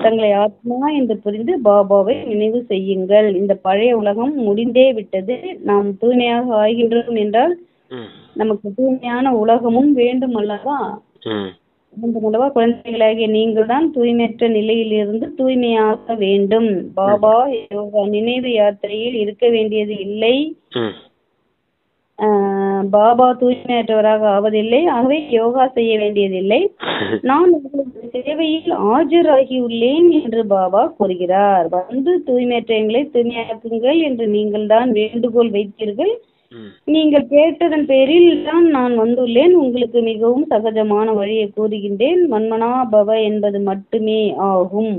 தங்களை ஆத்மா என்று புரிந்து பாபாவை நினைவு செய்யுங்கள். இந்த பழைய உலகம் முடிந்தே விட்டது. நாம் தூய்மையாக ஆகின்றோம் என்றால் நமக்கு தூய்மையான உலகமும் வேண்டும் அல்லவா? குழந்தைகளாகிய நீங்கள் தான் தூய்மையற்ற நிலையிலிருந்து தூய்மையாக வேண்டும். பாபா யோகா நினைவு யாத்திரையில் இருக்க வேண்டியது இல்லை. பாபா தூய்மையற்றவராக ஆவதில்லை. ஆகவே யோகா செய்ய வேண்டியதில்லை. நான் உங்களது சேவையில் ஆஜராகியுள்ளேன் என்று பாபா கூறுகிறார். வந்து தூய்மையற்ற எங்களை தூய்மையாக்குங்கள் என்று நீங்கள் தான் வேண்டுகோள் வைத்தீர்கள். நீங்கள் கேட்டதன் பேரில் தான் நான் வந்துள்ளேன். உங்களுக்கு மிகவும் சகஜமான வழியை கூறுகின்றேன். மன்மனா பவ என்பது மட்டுமே ஆகும்,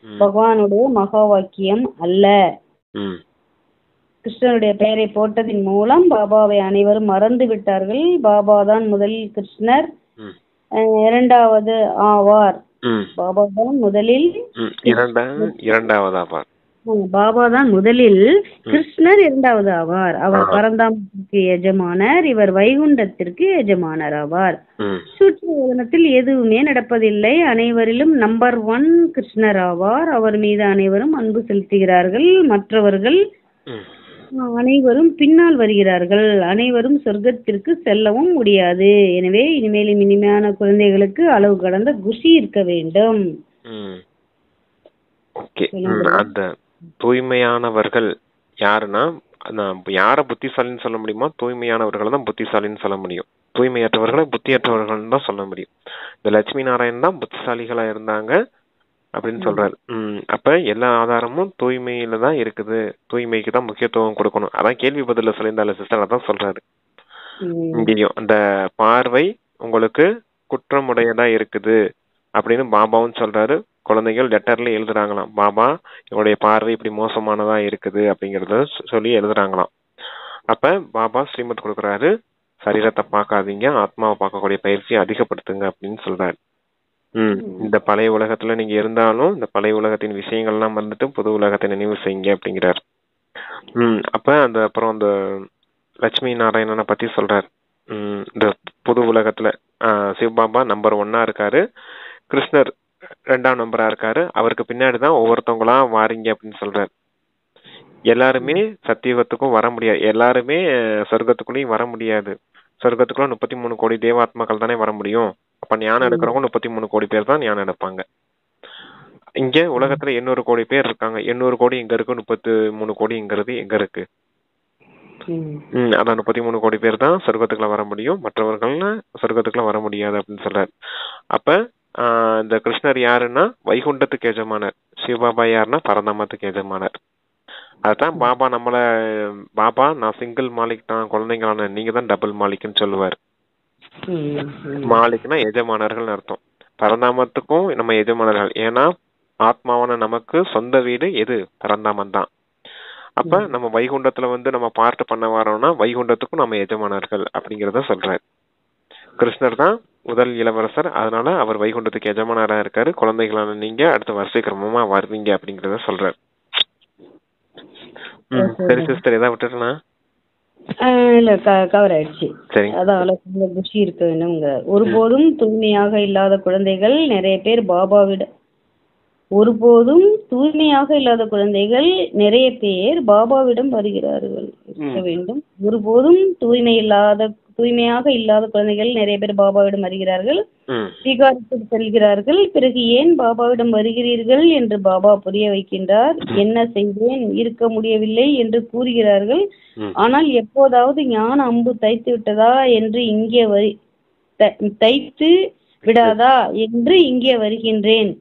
பகவானுடைய மகா வாக்கியம் அல்ல. ம் கிருஷ்ணருடைய பெயரை போட்டதின் மூலம் பாபாவை அனைவரும் மறந்து விட்டார்கள். பாபா தான் முதலில் கிருஷ்ணர், ம் இரண்டாவது ஆவார். ம் பாபா தான் முதலில் ம் இரண்டாவது ஆவார். பாபா தான் முதலில் கிருஷ்ணர், இரண்டாவது ஆவார். அவர் பரந்தாமத்திற்கு எஜமானர், இவர் வைகுண்டத்திற்கு எஜமானர் ஆவார். சூட்சுமத்தில் எதுவுமே நடப்பதில்லை. அனைவரிலும் நம்பர் 1 கிருஷ்ணர் ஆவார். அவர் மீது அனைவரும் அன்பு செலுத்துகிறார்கள். மற்றவர்கள் அனைவரும் பின்னால் வருகிறார்கள். அனைவரும் சொர்க்கத்திற்கு செல்லவும் முடியாது. எனவே இனிமேலும் இனிமையான குழந்தைகளுக்கு அளவு கடந்த குஷி இருக்க வேண்டும். அந்த தூய்மையானவர்கள் யாருன்னா, யார புத்திசாலின்னு சொல்ல முடியுமா? தூய்மையானவர்களை தான் புத்திசாலின்னு சொல்ல முடியும். தூய்மையற்றவர்களை புத்தியற்றவர்கள் தான் சொல்ல முடியும். இந்த லட்சுமி நாராயணன் தான் புத்திசாலிகளா இருந்தாங்க அப்படின்னு சொல்றாரு. அப்ப எல்லா ஆதாரமும் தூய்மையில தான் இருக்குது. தூய்மைக்கு தான் முக்கியத்துவம் கொடுக்கணும். அதான் கேள்வி பதில சொல்லியிருந்தால சிஸ்டர், அதான் சொல்றாரு. இங்கேயும் அந்த பார்வை உங்களுக்கு குற்றமுடையதா இருக்குது அப்படின்னு பாபாவும் சொல்றாரு. குழந்தைகள் லெட்டர்ல எழுதுறாங்களாம், பாபா என்னுடைய பார்வை இப்படி மோசமானதா இருக்குது அப்படிங்கறத சொல்லி எழுதுறாங்களாம். அப்ப பாபா ஸ்ரீமத் கொடுக்குறாரு, சரீரத்தை பார்க்காதீங்க, ஆத்மாவை பார்க்கக்கூடிய பயிற்சியை அதிகப்படுத்துங்க அப்படின்னு சொல்றாரு. இந்த பழைய உலகத்துல நீங்க இருந்தாலும் இந்த பழைய உலகத்தின் விஷயங்கள்லாம் வந்துட்டு புது உலகத்தை நினைவு செய்யுங்க அப்படிங்கிறார். அப்ப அப்புறம் அந்த லட்சுமி நாராயணனை பத்தி சொல்றாரு. இந்த புது உலகத்துல சிவபாபா நம்பர் 1 இருக்காரு, கிருஷ்ணர் 2ஆம் நம்பரா இருக்காரு. அவருக்கு பின்னாடிதான் ஒவ்வொருத்தவங்களா வாரீங்க அப்படின்னு சொல்றாரு. எல்லாருமே சத்தியுகத்துக்கும் வர முடியாது, எல்லாருமே சொர்க்கத்துக்குள்ளயும் வர முடியாது. சொர்க்கத்துக்குள்ள 33 கோடி தேவாத்மாக்கள் தானே வர முடியும். அப்ப ஞானம் எடுக்கிறவங்க 33 கோடி பேர் தான் ஞானம் எடுப்பாங்க. இங்க உலகத்துல 800 கோடி பேர் இருக்காங்க. 800 கோடி இங்க இருக்கு, 33 கோடிங்கிறது எங்க இருக்கு? அதான் 33 கோடி பேர் தான் சொர்க்கத்துக்குள்ள வர முடியும், மற்றவர்கள்னா சொர்க்கத்துக்குள்ள வர முடியாது அப்படின்னு சொல்றாரு. அப்ப இந்த கிருஷ்ணர் யாருன்னா வைகுண்டத்துக்கு எஜமானர், சிவபாபா யாருன்னா பரந்தாமத்துக்கு எஜமானர். அதுதான் பாபா பாபா நான் சிங்கிள் மாலிக் தான், குழந்தைங்களான நீங்க தான் டபுள் மாலிக்னு சொல்லுவார். மாலிக்னா எஜமானர்கள் அர்த்தம். பரந்தாமத்துக்கும் நம்ம எஜமானர்கள். ஏன்னா ஆத்மாவான நமக்கு சொந்த வீடு எது? பரந்தாமன் தான். அப்ப நம்ம வைகுண்டத்துல நம்ம பார்ட் பண்ண வரோம்னா வைகுண்டத்துக்கும் நம்ம எஜமானர்கள் அப்படிங்கறத சொல்றாரு. கிருஷ்ணர் தான் முதல் இளவரசர், அதனால அவர் வைகுண்டத்துக்கு எஜமானரா இருக்காரு. குழந்தைகளான நீங்க அடுத்த வருஷ கிரமமா வருவீங்க அப்படிங்கறத சொல்றாரு. சரி சிஸ்டர், ஏதாவது விட்டுட்டேனா? இல்ல, கவர் ஆயிடுச்சு. அதான் குஷி இருக்க வேண்டும்ங்க. ஒருபோதும் தூய்மையாக இல்லாத குழந்தைகள் நிறைய பேர் பாபாவிடம் வருகிறார்கள். இருக்க வேண்டும். ஒருபோதும் தூய்மையாக இல்லாத குழந்தைகள் நிறைய பேர் பாபாவிடம் வருகிறார்கள், விகாரத்தில் செல்கிறார்கள். பிறகு ஏன் பாபாவிடம் வருகிறீர்கள் என்று பாபா புரிய வைக்கின்றார். என்ன செய்தேன், இருக்க முடியவில்லை என்று கூறுகிறார்கள். ஆனால் எப்போதாவது ஞான அம்பு தைத்து விட்டதா என்று தைத்து விடாதா என்று இங்கே வருகின்றேன்.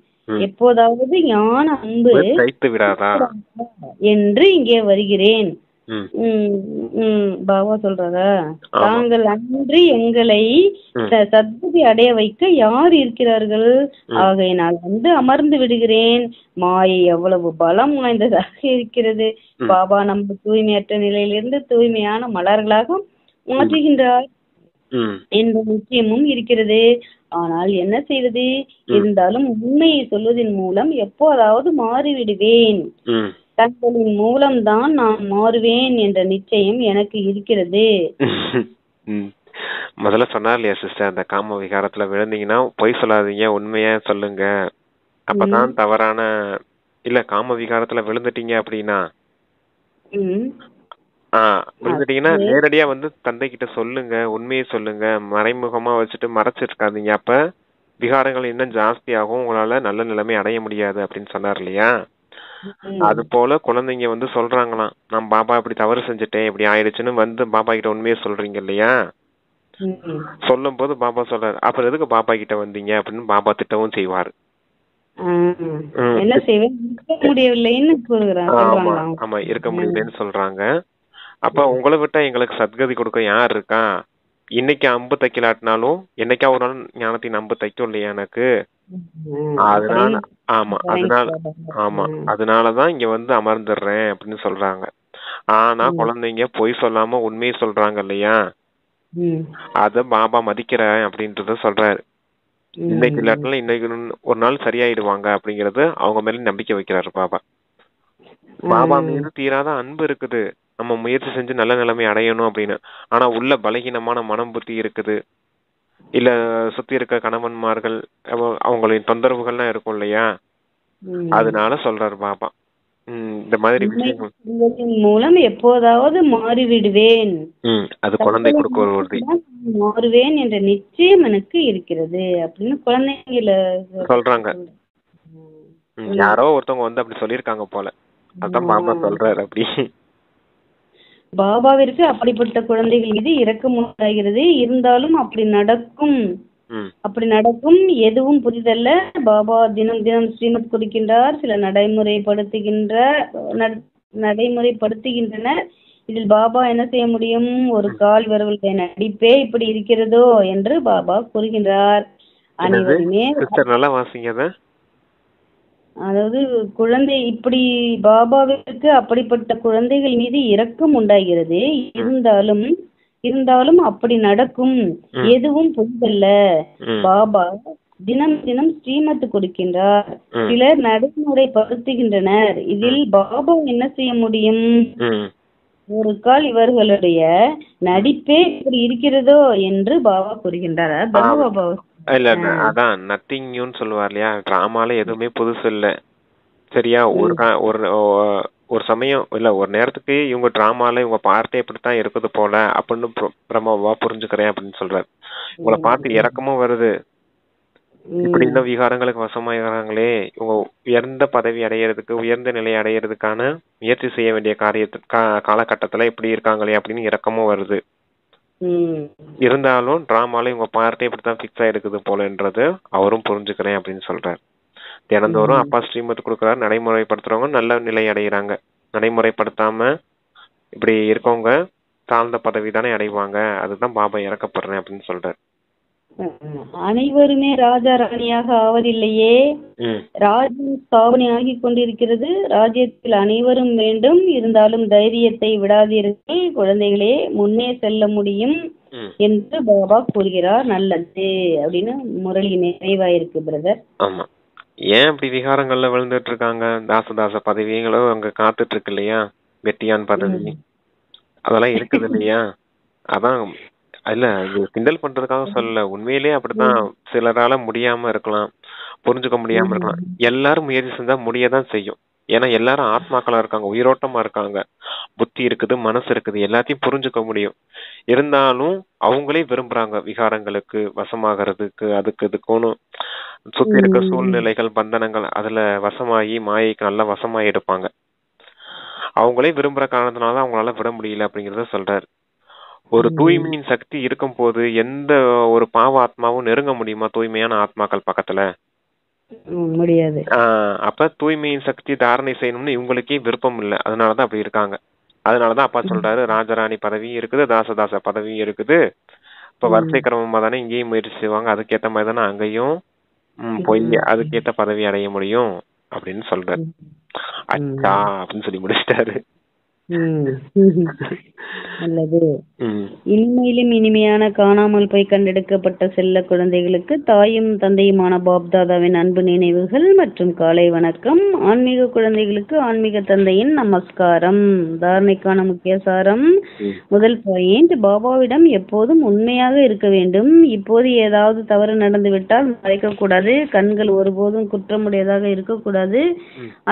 எப்போதாவது ஞான அன்பு தைத்து விடாதா என்று இங்கே வருகிறேன். பாபா சொல்றதா, தாங்கள் அன்றி எங்களை சத்புத்தி அடைய வைக்க யார் இருக்கிறார்கள்? ஆகையினால் அமர்ந்து விடுகிறேன். மாயை எவ்வளவு பலம் வாய்ந்ததாக இருக்கிறது. பாபா நம்ம தூய்மையற்ற நிலையிலிருந்து தூய்மையான மலர்களாக மாற்றுகின்றார் என்ற நிச்சயமும் இருக்கிறது. ஆனால் என்ன செய்வது? இருந்தாலும் உண்மையை சொல்வதன் மூலம் எப்போதாவது மாறிவிடுவேன். தங்களின் மூலம்தான் நான் மாறுவேன் என்ற நிச்சயம் எனக்கு இருக்கிறது. முதல்ல சொன்னார் இல்லையா சிஸ்டர், அந்த காம விகாரத்துல விழுந்தீங்கன்னா பொய் சொல்லாதீங்க, உண்மையா சொல்லுங்க. அப்பதான் தவறான இல்ல காம விகாரத்துல விழுந்துட்டீங்க அப்படின்னா விழுந்துட்டீங்கன்னா நேரடியா தந்தை கிட்ட சொல்லுங்க, உண்மையை சொல்லுங்க. மறைமுகமா வச்சுட்டு மறைச்சிருக்காதீங்க. அப்ப விகாரங்கள் இன்னும் ஜாஸ்தி ஆகும், உங்களால நல்ல நிலைமை அடைய முடியாது அப்படின்னு சொன்னார் இல்லையா. அது போல குழந்தைங்க சொல்றாங்களாம், நான் பாபா இப்படி தவறு செஞ்சுட்டேன், இப்படி ஆயிடுச்சுன்னு பாபா கிட்ட உண்மையை சொல்றீங்க இல்லையா. சொல்லும் போது பாபா சொல்றாரு, அப்புறம் எதுக்கு பாபா கிட்ட வந்தீங்க அப்படின்னு பாபா திட்டவும் செய்வாரு. ஆமா, இருக்க முடியலன்னு சொல்றாங்க. அப்ப உங்களை விட்டா எங்களுக்கு சத்கதி கொடுக்க யார் இருக்கா? இன்னைக்கு அம்பு தைக்கலாட்டினாலும் என்னைக்கா ஒரு நாள் ஞானத்தின் அம்பு தைக்கும் இல்லையா எனக்கு. ஆமா. பயங்கர ஆமா. ம். அதனாலதான் இங்க வந்து அமர்ந்துடுறேன் அப்படின்னு சொல்றாங்க. ஆனா ம். குழந்தைங்க பொய் சொல்லாம உண்மையை சொல்றாங்க இல்லையா? ம். அத பாபா மதிக்கிறேன் அப்படின்றத சொல்றாரு. இன்னைக்கு ம். இல்லாட்டினாலும் இன்னைக்கு ஒரு நாள் சரியாயிடுவாங்க அப்படிங்கறது அவங்க மேல நம்பிக்கை வைக்கிறாரு பாபா. பாபா ம். மீது தீராத அன்பு இருக்குது. நம்ம முயற்சி செஞ்சு நல்ல நிலைமை அடையணும் அப்படின்னு. ஆனா உள்ள பலகீனமான மனம் புத்தி இருக்குது. இல்ல சுத்தி இருக்க கணவன்மார்கள் அவங்களின் தொந்தரவுகள்லாம் இருக்கும் இல்லையா? ம். அதனால சொல்றாரு பாபா. இந்த மாதிரி உண்மை விஷயங்கள். சொல்வதன் மூலம் எப்போதாவது மாறிவிடுவேன். அது குழந்தை தங்களை கொடுக்க ஒரு உறுதி. மாற்றினால் நான் மாறுவேன் என்ற நிச்சயம் எனக்கு இருக்கிறது அப்படின்னு குழந்தைங்கள சொல்றாங்க. ம். யாரோ ஒருத்தவங்க வந்து அப்படி சொல்லிருக்காங்க போல. அதான் பாபா ம். சொல்றாரு அப்படி. பாபாவிற்கு அப்படிப்பட்ட குழந்தைகள் மீது இரக்கம் உண்டாகிறது. இருந்தாலும் ம். அப்படி நடக்கும் எதுவும் புதிதல்ல. பாபா தினம் தினம் ஸ்ரீமத் கொடுக்கின்றார். சில நடைமுறைப்படுத்துகின்றனர். இதில் பாபா என்ன செய்ய முடியும்? ஒரு கால் விரலுடைய நடிப்பே இப்படி இருக்கிறதோ என்று பாபா கூறுகின்றார். என்னது? அனைவருமே சிஸ்டர் நல்லா வாசிங்க அத. அதாவது குழந்தை இப்படி பாபாவிற்கு அப்படிப்பட்ட குழந்தைகள் மீது இரக்கம் உண்டாகிறது. இருந்தாலும் அப்படி நடக்கும் எதுவும் புதிதல்ல. பாபா தினம் தினம் ஸ்ரீமத் கொடுக்கின்றார். சிலர் நடைமுறைப்படுத்துகின்றனர். இதில் பாபா என்ன செய்ய முடியும்? ஒரு கால் இவர்களுடைய நடிப்பே இப்படி இருக்கிறதோ என்று பாபா கூறுகின்றார். பிரம்ம பாபா இல்ல அதான் நத்திங் நியூன்னு சொல்லுவார் இல்லையா? டிராமால எதுவுமே புதுசு இல்ல. சரியா? ஒரு சமயம் இல்ல ஒரு நேரத்துக்கு இவங்க டிராமால இவங்க பார்ட்டே இப்படித்தான் இருக்குது போல அப்படின்னு பிரம்மாவா புரிஞ்சுக்கிறேன் அப்படின்னு சொல்றாரு. உங்களை பார்த்து இறக்கமும் வருது. இப்படி இந்த விகாரங்களுக்கு வசமாகிறாங்களே, இவங்க உயர்ந்த பதவி அடையிறதுக்கு உயர்ந்த நிலை அடையிறதுக்கான முயற்சி செய்ய வேண்டிய காலகட்டத்துல இப்படி இருக்காங்களே அப்படின்னு இறக்கமும் வருது. இருந்தாலும் டிராமால இவங்க பார்ட்டே இப்படித்தான் பிக்ஸ் ஆயிருக்குது போலன்றது அவரும் புரிஞ்சுக்கிறேன் அப்படின்னு சொல்றாரு. தினந்தோறும் அப்பா ஸ்ரீமத் கொடுக்குறாரு. நடைமுறைப்படுத்துறவங்க நல்ல நிலை அடைகிறாங்க. நடைமுறைப்படுத்தாம இப்படி இருக்கவங்க தாழ்ந்த பதவி தானே அடைவாங்க. அதுதான் பாபா இறக்கப்படுறேன் அப்படின்னு சொல்றாரு. அனைவருமே ராஜா ராணியாக ஆவதில்லையே. ராஜ்யம் ஸ்தாபனை ஆகி கொண்டிருக்கிறது. ராஜ்யத்தில் அனைவரும் வேண்டும். இருந்தாலும் தைரியத்தை விடாதீர்கள் குழந்தைகளே, முன்னே செல்ல முடியும் என்று பாபா கூறுகிறார். நல்லது அப்படின்னு முரளி நிறைவாயிருக்கு பிரதர். ஆமா. ஏன் அப்படி விகாரங்கள்ல விழுந்துட்டு இருக்காங்க? தாச பதவிகளும் அங்க காத்துட்டு இருக்கு இல்லையா? வெட்டியான் பதவி அதெல்லாம் இருக்குது இல்லையா? அதான் இல்ல இது கிண்டல் பண்றதுக்காக சொல்லல. உண்மையிலேயே அப்படித்தான். சிலரால முடியாம இருக்கலாம், புரிஞ்சுக்க முடியாம இருக்கலாம். எல்லாரும் முயற்சி செஞ்சா முடியதான் செய்யும். ஏன்னா எல்லாரும் ஆத்மாக்களா இருக்காங்க, உயிரோட்டமா இருக்காங்க, புத்தி இருக்குது, மனசு இருக்குது, எல்லாத்தையும் புரிஞ்சுக்க முடியும். இருந்தாலும் அவங்களே விரும்புறாங்க விகாரங்களுக்கு வசமாகறதுக்கு. அதுக்கு இதுக்குன்னு சுத்தி இருக்க சூழ்நிலைகள், பந்தனங்கள் அதுல வசமாகி மாயைக்கு நல்லா வசமாயி எடுப்பாங்க. அவங்களே விரும்புற காரணத்தினால அவங்களால விட முடியல அப்படிங்கறத சொல்றாரு. ஒரு தூய்மையின் சக்தி இருக்கும் போது எந்த ஒரு பாவ ஆத்மாவும் நெருங்க முடியுமா தூய்மையான ஆத்மாக்கள் பக்கத்துல? முடியாது. அப்ப தூய்மையின் சக்தி தாரணை செய்யணும்னு இவங்களுக்கே விருப்பம் இல்லை. அதனாலதான் அப்படி இருக்காங்க. அதனாலதான் அப்பா சொல்றாரு, ராஜராணி பதவியும் இருக்குது, தாச பதவியும் இருக்குது. இப்ப வரிசை கிரமமா தானே இங்கேயும் முயற்சி செய்வாங்க. அதுக்கேத்த மாதிரி தானே அங்கேயும் போய் அதுக்கேத்த பதவி அடைய முடியும் அப்படின்னு சொல்றாரு. அச்சா அப்படின்னு சொல்லி முடிச்சிட்டாரு. நல்லது. இனிமையிலும் இனிமையான காணாமல் போய் கண்டெடுக்கப்பட்ட செல்ல குழந்தைகளுக்கு தாயும் தந்தையுமான பாப்தாதாவின் அன்பு நினைவுகள் மற்றும் காலை வணக்கம். ஆன்மீக குழந்தைகளுக்கு ஆன்மீக தந்தையின் நமஸ்காரம். தாரணைக்கான முக்கிய சாரம். முதல் பாயிண்ட், பாபாவிடம் எப்போதும் உண்மையாக இருக்க வேண்டும். இப்போது ஏதாவது தவறு நடந்துவிட்டால் மறைக்கக்கூடாது. கண்கள் ஒருபோதும் குற்றமுடையதாக இருக்கக்கூடாது.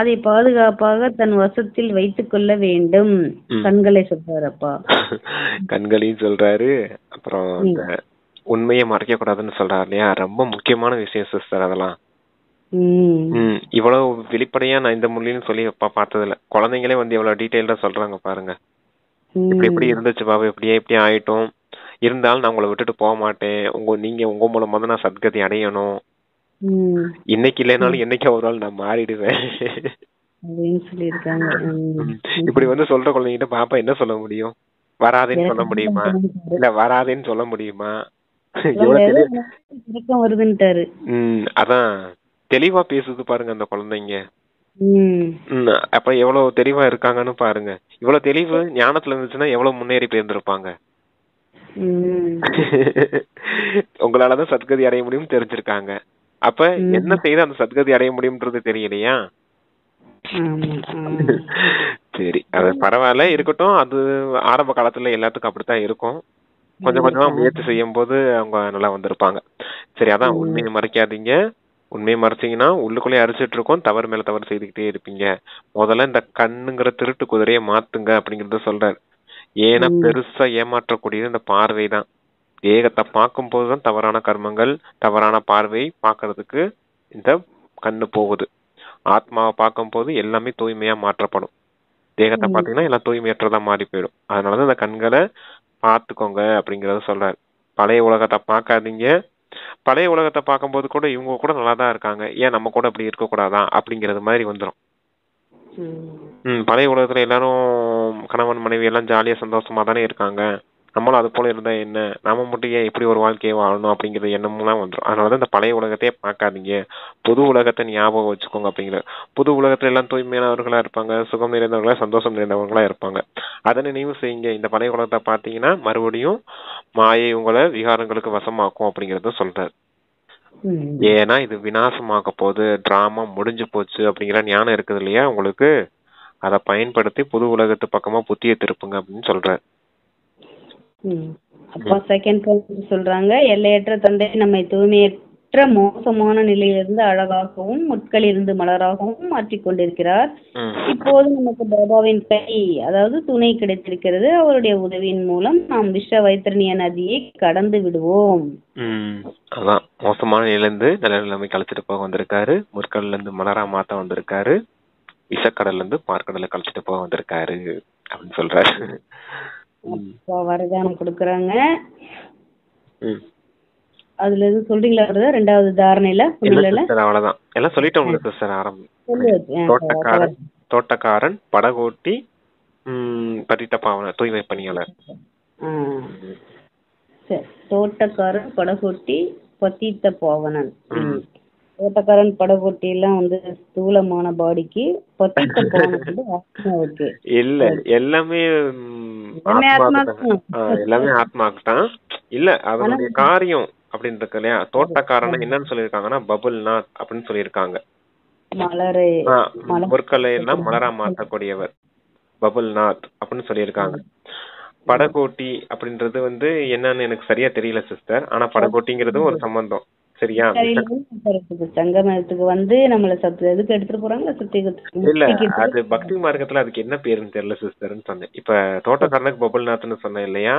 அதை பாதுகாப்பாக தன் வசத்தில் வைத்துக் கொள்ள வேண்டும். கண்களை சொல்றாருப்பா. கண்களையும் சொல்றாரு. அப்புறம் உண்மையை மறைக்க கூடாதுன்னு சொல்றாரு இல்லையா? ரொம்ப முக்கியமான விஷயம் சிஸ்டர் அதெல்லாம். இவ்வளவு வெளிப்படையா நான் இந்த மொழின்னு சொல்லி பார்த்ததில்ல. குழந்தைங்களே வந்து எவ்வளவு டீடைல்டா சொல்றாங்க பாருங்க. இப்படி இருந்துச்சு பாபா, இப்படி ஆயிட்டோம், இருந்தாலும் நான் உங்களை விட்டுட்டு போக மாட்டேன், நீங்க உங்க மூலமா தான் நான் சத்கதி அடையணும், இன்னைக்கு இல்லைனாலும் என்னைக்கு ஒரு நாள் நான் மாறிடுவேன் இப்படி வந்து சொல்ற குழந்தைகிட்ட பாப்பா என்ன சொல்ல முடியும்? வராதேன்னு சொல்ல முடியுமா? இல்ல வராதேன்னு சொல்ல முடியுமா? அதான் தெளிவா பேசுது பாருங்க அந்த குழந்தைங்க. ம். அப்ப எவ்வளவு தெளிவா இருக்காங்கன்னு பாருங்க. இவ்வளவு தெளிவு ஞானத்துல இருந்துச்சுன்னா எவ்வளவு முன்னேறி போயிருந்திருப்பாங்க. ம். உங்களாலதான் சத்கதி அடைய முடியும்னு தெரிஞ்சிருக்காங்க. அப்ப என்ன ம். செய்து அந்த சத்கதி அடைய முடியும்ன்றது தெரியலையா? ஆமா. சரி, அது பரவாயில்ல இருக்கட்டும். அது ஆரம்ப காலத்துல எல்லாத்துக்கும் அப்படித்தான் இருக்கும். கொஞ்சம் கொஞ்சமா கண்டிப்பா. முயற்சி செய்யும் போது அவங்க நல்லா வந்திருப்பாங்க. சரி, அதான் உண்மையை மறைக்காதீங்க. உண்மையை மறைச்சீங்கன்னா உள்ளுக்குள்ளே அரிச்சிட்டு இருக்கோம், தவறு மேல தவறு செய்துக்கிட்டே இருப்பீங்க. முதல்ல இந்த கண்ணுங்கிற திருட்டு குதிரையை மாத்துங்க அப்படிங்கறத சொல்றாரு. ஏன்னா பெருசா ஏமாற்றக்கூடியது இந்த பார்வை தான். தேகத்தை பார்க்கும் போதுதான் தவறான கர்மங்கள், தவறான பார்வை பார்க்கறதுக்கு இந்த கண்ணு போகுது. ஆத்மாவை பார்க்கும் போது எல்லாமே தூய்மையா மாற்றப்படும். தேகத்தை பார்த்தீங்கன்னா எல்லாம் தூய்மையற்றதா மாறி போயிடும். அதனாலதான் இந்த கண்களை பார்த்துக்கோங்க அப்படிங்கறத சொல்றாரு. பழைய உலகத்தை பார்க்காதீங்க. பழைய உலகத்தை பார்க்கும்போது கூட இவங்க கூட நல்லா தான் இருக்காங்க, ஏன் நம்ம கூட அப்படி இருக்க கூடாதா அப்படிங்கறது மாதிரி வந்துடும். பழைய உலகத்துல எல்லாரும் கணவன் மனைவி எல்லாம் ஜாலியா சந்தோஷமா தானே இருக்காங்க, நம்மளும் அது போல இருந்தா என்ன, நாம மட்டும் ஏன் இப்படி ஒரு வாழ்க்கையை வாழணும் அப்படிங்கிற எண்ணம்லாம் வந்துடும். அதனாலதான் இந்த பழைய உலகத்தையே பார்க்காதீங்க, புது உலகத்தை ஞாபகம் வச்சுக்கோங்க அப்படிங்கிற. புது உலகத்துல எல்லாம் தூய்மையானவர்களா இருப்பாங்க, சுகம் நிறைந்தவர்களா, சந்தோஷம் நிறைந்தவர்களா இருப்பாங்க. அதை நினைவு செய்யுங்க. இந்த பழைய உலகத்தை பார்த்தீங்கன்னா மறுபடியும் மாயை உங்களை விகாரங்களுக்கு வசமாக்கும் அப்படிங்கறத சொல்றாரு. ஏன்னா இது விநாசமாக போகுது, டிராமா முடிஞ்சு போச்சு அப்படிங்கிற ஞானம் இருக்குது இல்லையா உங்களுக்கு, அதை பயன்படுத்தி புது உலகத்து பக்கமா புத்தியை திருப்புங்க அப்படின்னு சொல்றாரு. அப்பா செகண்ட் பாயிண்ட் சொல்றாங்க, எல்லையற்ற தந்தை நம்மை தூய்மையற்ற மோசமான நிலையிலிருந்து அழகாகவும் முட்களிலிருந்து மலராகவும் மாற்றிக் கொண்டிருக்கிறார். இப்போது நமக்கு பாபாவின் கை, அதாவது துணை கிடைத்திருக்கிறது. அவருடைய உதவியின் மூலம் நாம் விஷ வைத்தரணிய நதியை கடந்து விடுவோம். அதான் மோசமான நிலையிலிருந்து நல்ல நிலைமை கழிச்சிட்டு போக வந்திருக்காரு. முற்கடல்ல இருந்து மலரா மாத்த வந்திருக்காரு. விஷக்கடல்ல இருந்து பார்க்கடலை கழிச்சிட்டு போக வந்திருக்காரு அப்படின்னு சொல்றாரு. வரதானம் கொடுக்கறாங்க. அதுல எது சொல்றீங்களா? ரெண்டாவது தாரணையில அவ்வளவுதான் எல்லாம் சொல்லிட்டோம் உங்களுக்கு சார். ஆரம்பம் தோட்டக்காரன், படகோட்டி, பதித்த பாவன தூய்மை பணியாளர். சரி, தோட்டக்காரன், படகோட்டி, பதித்த பாவனன். தோட்டக்காரன் படகோட்டி எல்லாம் ஸ்தூலமான பாடிக்கு, பதித்த பாவனன் ஆத்மாவுக்கு. இல்ல எல்லாமே எல்லாமே ஆத்மாவுக்கு தான். இல்ல அதனுடைய காரியம் அப்படின்னு இருக்கு இல்லையா. தோட்டக்காரன் என்னன்னு சொல்லியிருக்காங்கன்னா பபுல் நாத் அப்படின்னு சொல்லியிருக்காங்க. பொருட்களை எல்லாம் மலரா மாற்றக்கூடியவர் பபுல் நாத் அப்படின்னு சொல்லியிருக்காங்க. படகோட்டி அப்படின்றது என்னன்னு எனக்கு சரியா தெரியல சிஸ்டர். ஆனா படகோட்டிங்கிறது ஒரு சம்பந்தம். சரியா? சங்கமத்துக்கு நம்மள எதுக்கு எடுத்துட்டு போறாங்க? இல்ல அது பக்தி மார்க்கத்துல அதுக்கு என்ன பேருன்னு தெரியல சிஸ்டர்ன்னு சொன்னேன். இப்ப தோட்டக்காரனுக்கு பபுல்நாத்னு சொன்னேன் இல்லையா,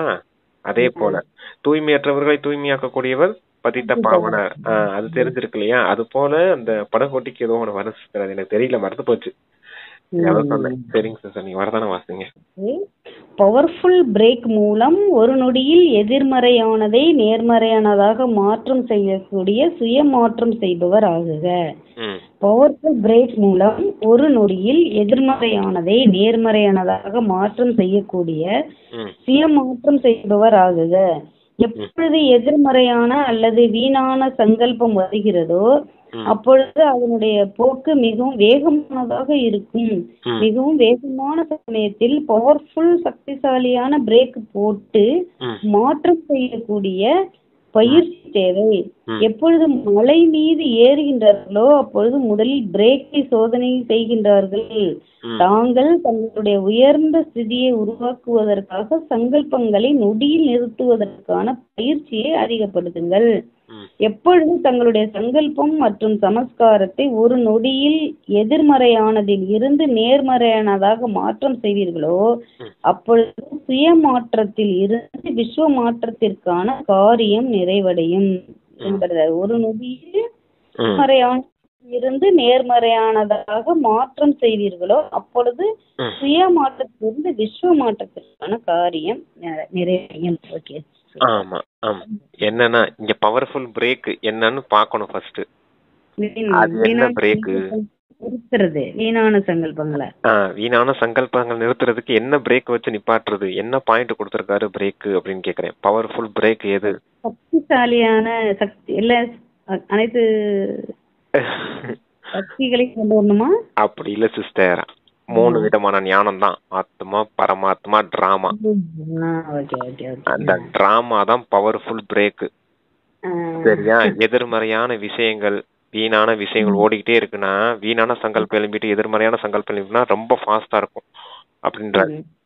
அதே போல தூய்மையற்றவர்களை தூய்மையாக்கக்கூடியவர் பதித்த பாவனர். அது தெரிஞ்சிருக்கு இல்லையா. அது போல அந்த படகோட்டிக்கு ஏதோ ஒண்ணு வரும் சிஸ்டர், அது எனக்கு தெரியல, மறந்து போச்சு. சரிங்க சிஸ்டர், நீங்க வரதானே வாசிங்க. பவர்ஃபுல் பிரேக் மூலம் ஒரு நொடியில் எதிர்மறையானதை நேர்மறையானதாக மாற்றம் செய்யக்கூடிய சுய மாற்றம் செய்பவர் ஆகுக. பவர்ஃபுல் பிரேக் மூலம் ஒரு நொடியில் எதிர்மறையானதை நேர்மறையானதாக மாற்றம் செய்யக்கூடிய சுய மாற்றம் செய்பவர் ஆகுக. எப்பொழுது எதிர்மறையான அல்லது வீணான சங்கல்பம் வருகிறதோ அப்பொழுது அதனுடைய போக்கு மிகவும் வேகமானதாக இருக்கும். மிகவும் வேகமான சமயத்தில் பவர்ஃபுல் சக்திசாலியான பிரேக் போட்டு மாற்றம் செய்யக்கூடிய பயிற்சி தேவை. எப்பொழுது மலை மீது ஏறுகின்றார்களோ அப்பொழுது முதலில் பிரேக்கை சோதனை செய்கின்றார்கள். தாங்கள் தங்களுடைய உயர்ந்த ஸ்திதியை உருவாக்குவதற்காக சங்கல்பங்களை நொடியில் நிறுத்துவதற்கான பயிற்சியை அதிகப்படுத்துங்கள். எப்பொழுது தங்களுடைய சங்கல்பம் மற்றும் சமஸ்காரத்தை ஒரு நொடியில் எதிர்மறையானதில் இருந்து நேர்மறையானதாக மாற்றம் செய்வீர்களோ அப்பொழுது சுய மாற்றத்தில் இருந்து விஸ்வ மாற்றத்திற்கான காரியம் நிறைவடையும் என்கிறார். ஒரு நொடியில் இருந்து நேர்மறையானதாக மாற்றம் செய்வீர்களோ அப்பொழுது சுய மாற்றத்திலிருந்து விஸ்வ மாற்றத்திற்கான காரியம் நிறைவடையும். ஓகே. ஆமா ஆமா. என்னன்னா இங்க பவர்ஃபுல் பிரேக் என்னன்னு பாக்கணும் ஃபர்ஸ்ட். அது என்ன பிரேக்? நிறுத்துறது வீணான சங்கல்பங்களை. வீணான சங்கல்பங்கள் நிறுத்துறதுக்கு என்ன பிரேக் வச்சு நிப்பாட்டுறது? என்ன பாயிண்ட் கொடுத்திருக்காரு பிரேக் அப்படின்னு கேக்குறேன். பவர்ஃபுல் பிரேக் எது? சக்திசாலியான சக்தி இல்ல அனைத்து சக்திகளை கொண்டு வரணுமா? அப்படி இல்ல சிஸ்டர். 3 விதமான ஞானம் தான். ஆத்மா, பரமாத்மா, டிராமா. Okay okay okay. அந்த டிராமா தான் பவர்ஃபுல் பிரேக். சரியா? எதிர்மறையான விஷயங்கள், வீணான விஷயங்கள் ஓடிக்கிட்டே இருக்குன்னா, வீணான சங்கல்பம் எழும்பிட்டு எதிர்மறையான சங்கல்பம் எழும்பினா ரொம்ப ஃபாஸ்டா இருக்கும் அப்படின்ற.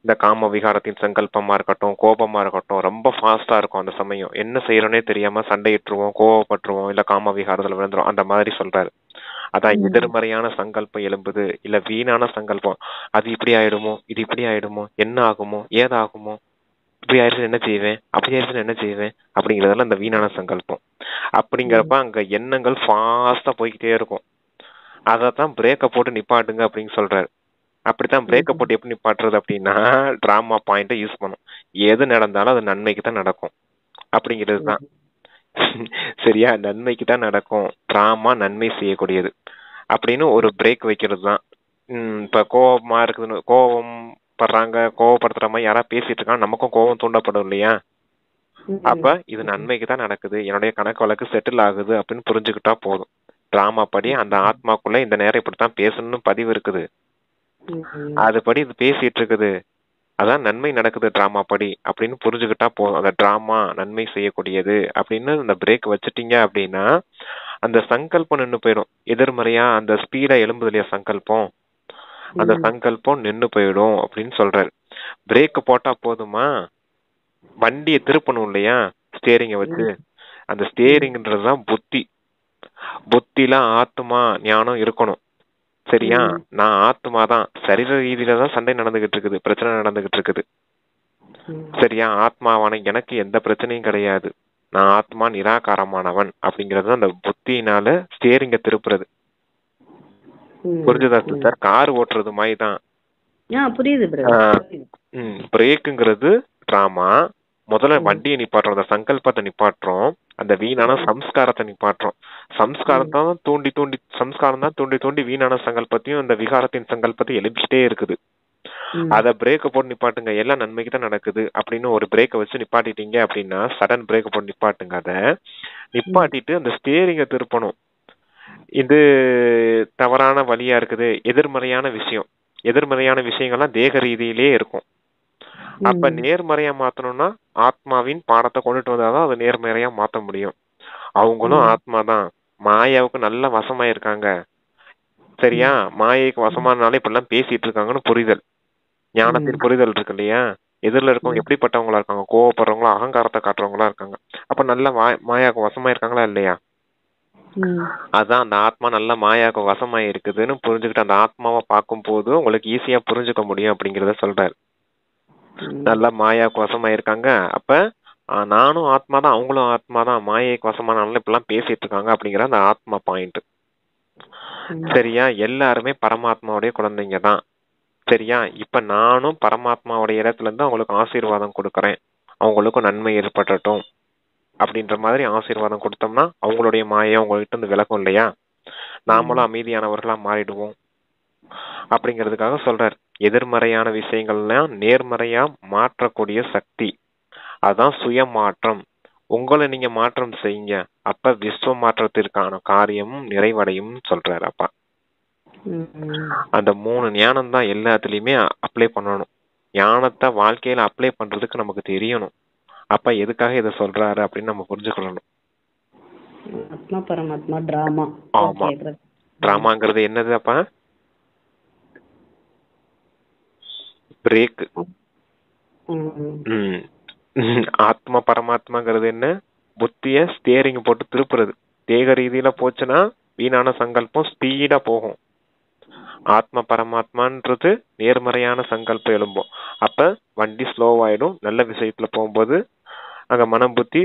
இந்த காம விகாரத்தின் சங்கல்பமா இருக்கட்டும், கோபமா இருக்கட்டும், ரொம்ப ஃபாஸ்டா இருக்கும் அந்த சமயம். என்ன செய்யறோன்னே தெரியாம சண்டையிட்டுருவோம், கோவப்பட்டுருவோம், இல்ல காம விகாரத்துல விழுந்துரும். அந்த மாதிரி சொல்றாரு. அதான் எதிர்மறையான சங்கல்பம் எழும்புது, இல்ல வீணான சங்கல்பம். அது இப்படி ஆயிடுமோ, இது இப்படி ஆயிடுமோ, என்ன ஆகுமோ, ஏதாகுமோ, இப்படி ஆயிடுச்சு என்ன செய்வேன், அப்படி ஆயிடுச்சு என்ன செய்வேன், அப்படிங்கறதெல்லாம் இந்த வீணான சங்கல்பம். அப்படிங்கிறப்ப அங்க எண்ணங்கள் ஃபாஸ்டா போய்கிட்டே இருக்கும். அதத்தான் பிரேக்க போட்டு நிப்பாட்டுங்க அப்படின்னு சொல்றாரு. அப்படித்தான் பிரேக்க போட்டு எப்படி நிப்பாட்டுறது அப்படின்னா, டிராமா பாயிண்ட யூஸ் பண்ணும். எது நடந்தாலும் அது நன்மைக்கு தான் நடக்கும் அப்படிங்கிறது தான். சரியா? நன்மைக்கு தான் நடக்கும். டிராமா நன்மை செய்யக்கூடியது அப்படின்னு ஒரு பிரேக் வைக்கிறது தான். இப்ப கோபமா இருக்குதுன்னு கோபம் படுறாங்க, கோவப்படுத்துற மாதிரி யாராவது பேசிட்டு இருக்காங்க, நமக்கும் கோபம் தூண்டப்படும் இல்லையா? அப்ப இது நன்மைக்கு தான் நடக்குது, என்னுடைய கணக்கு வழக்கு செட்டில் ஆகுது அப்படின்னு புரிஞ்சுக்கிட்டா போதும். டிராமா படி அந்த ஆத்மாக்குள்ள இந்த நேரம் இப்படித்தான் பேசணும்னு பதிவு இருக்குது, அதுபடி இது பேசிட்டு இருக்குது, அதான் நன்மை நடக்குது டிராமா படி அப்படின்னு புரிஞ்சுக்கிட்டா போதும். அந்த டிராமா நன்மை செய்யக்கூடியது அப்படின்னு அந்த பிரேக் வச்சுட்டீங்க அப்படின்னா அந்த சங்கல்பம் நின்று போயிடும். எதிர்மறையா அந்த ஸ்பீடா எழும்புது இல்லையா சங்கல்பம், அந்த சங்கல்பம் நின்று போயிடும் அப்படின்னு சொல்றாரு. பிரேக் போட்டா போதுமா? வண்டியை திருப்பணும் இல்லையா ஸ்டேரிங்க வச்சு? அந்த ஸ்டேரிங்ன்றதுதான் புத்தி. புத்தில ஆத்மா ஞானம் இருக்கணும். சரியா? நான் ஆத்மா தான், சரீர ரீதியில தான் சண்டை நடந்துகிட்டு இருக்குது, பிரச்சனை நடந்துகிட்டு இருக்குது. சரியா? ஆத்மாவான எனக்கு எந்த பிரச்சனையும் கிடையாது, நான் ஆத்மா நிராகாரமானவன் அப்படிங்கறது அந்த புத்தினால ஸ்டேரிங்க திருப்புறது. புரிஞ்சுதா சிஸ்டர்? கார் ஓட்டுறது மாதிரி தான். பிரேக்குங்கிறது டிராமா. முதல்ல வண்டியை நிப்பாட்டுறோம், அந்த சங்கல்பத்தை நிப்பாட்டுறோம், அந்த வீணான சம்ஸ்காரத்தை நிப்பாட்டுறோம். சம்ஸ்காரம் தான் தூண்டி தூண்டி வீணான சங்கல்பத்தையும் அந்த விகாரத்தின் சங்கல்பத்தையும் எழுப்பிட்டே இருக்குது. அத பிரேக்க போட்டு நிப்பாட்டுங்க, எல்லாம் நன்மைக்கு தான் நடக்குது அப்படின்னு ஒரு பிரேக்க வச்சு நிப்பாட்டிட்டீங்க அப்படின்னா, சடன் பிரேக்க போட்டு நிப்பாட்டுங்க. அத நிப்பாட்டிட்டு அந்த ஸ்டேரிங்க திருப்பணும். இது தவறான வழியா இருக்குது, எதிர்மறையான விஷயம். எதிர்மறையான விஷயங்கள்லாம் தேக ரீதியிலே இருக்கும். அப்ப நேர்மறையா மாத்தணும்னா ஆத்மாவின் பாடத்தை கொண்டுட்டு வந்தாதான் அதை நேர்மறையா மாத்த முடியும். அவங்களும் ஆத்மா தான், மாயாவுக்கு நல்ல வசமாயிருக்காங்க. சரியா? மாயைக்கு வசமானாலே இப்ப எல்லாம் பேசிட்டு இருக்காங்கன்னு புரிதல், ஞானத்தின் புரிதல் இருக்கு இல்லையா? எதிரில இருக்கவங்க எப்படிப்பட்டவங்களா இருக்காங்க? கோவப்படுறவங்களா, அகங்காரத்தை காட்டுறவங்களா இருக்காங்க. அப்ப நல்ல மாயாவுக்கு வசமா இருக்காங்களா இல்லையா? அதான் அந்த ஆத்மா நல்ல மாயாவுக்கு வசமா இருக்குதுன்னு புரிஞ்சுக்கிட்டு அந்த ஆத்மாவை பார்க்கும் போது உங்களுக்கு ஈஸியா புரிஞ்சுக்க முடியும் அப்படிங்கறத சொல்றாரு. நல்ல மாயாவுக்கு வசமா இருக்காங்க, அப்ப நானும் ஆத்மா தான், அவங்களும் ஆத்மா தான், மாயைக்கு வசமானாலும் இப்பெல்லாம் பேசிட்டு இருக்காங்க அப்படிங்கிற அந்த ஆத்மா பாயிண்ட். சரியா? எல்லாருமே பரமாத்மாவுடைய குழந்தைங்க தான். சரியா? இப்ப நானும் பரமாத்மாவுடைய இடத்துல இருந்து அவங்களுக்கு ஆசீர்வாதம் கொடுக்கறேன், அவங்களுக்கும் நன்மை ஏற்படட்டும் அப்படின்ற மாதிரி ஆசீர்வாதம் கொடுத்தோம்னா அவங்களுடைய மாயை அவங்ககிட்ட இருந்து விலகும் இல்லையா? நாமளும் அமைதியானவர்களா மாறிடுவோம் அப்படிங்கிறதுக்காக சொல்றார். எதிர்மறையான விஷயங்கள்லாம் நேர்மறையா மாற்றக்கூடிய சக்தி, அதான் சுய மாற்றம். உங்களை நீங்க மாற்றம் செய்யுங்க, அப்ப விஸ்வ மாற்றத்திற்கான காரியமும் நிறைவடையும் சொல்றாரு அப்பா. அந்த 3 ஞானம் தான் எல்லாத்துலயுமே அப்ளை பண்ணணும். ஞானத்தை வாழ்க்கையில அப்ளை பண்றதுக்கு நமக்கு தெரியணும். அப்ப எதுக்காக இதை சொல்றாரு அப்படின்னு நம்ம புரிஞ்சுக்கணும். ஆத்மா பரமாத்மா டிராமா. ஆமா, டிராமாங்கிறது என்னது அப்பா? பிரேக். ஆத்மா பரமாத்மாங்கிறது என்ன? புத்திய ஸ்டேரிங் போட்டு திருப்புறது. தேக ரீதியில போச்சுன்னா வீணான சங்கல்பம் ஸ்பீடா போகும். ஆத்மா பரமாத்மான்றது நேர்மறையான சங்கல்பம் எழும்பும், அப்ப வண்டி ஸ்லோவாயிடும். நல்ல விஷயத்துல போகும்போது அங்க மனம் புத்தி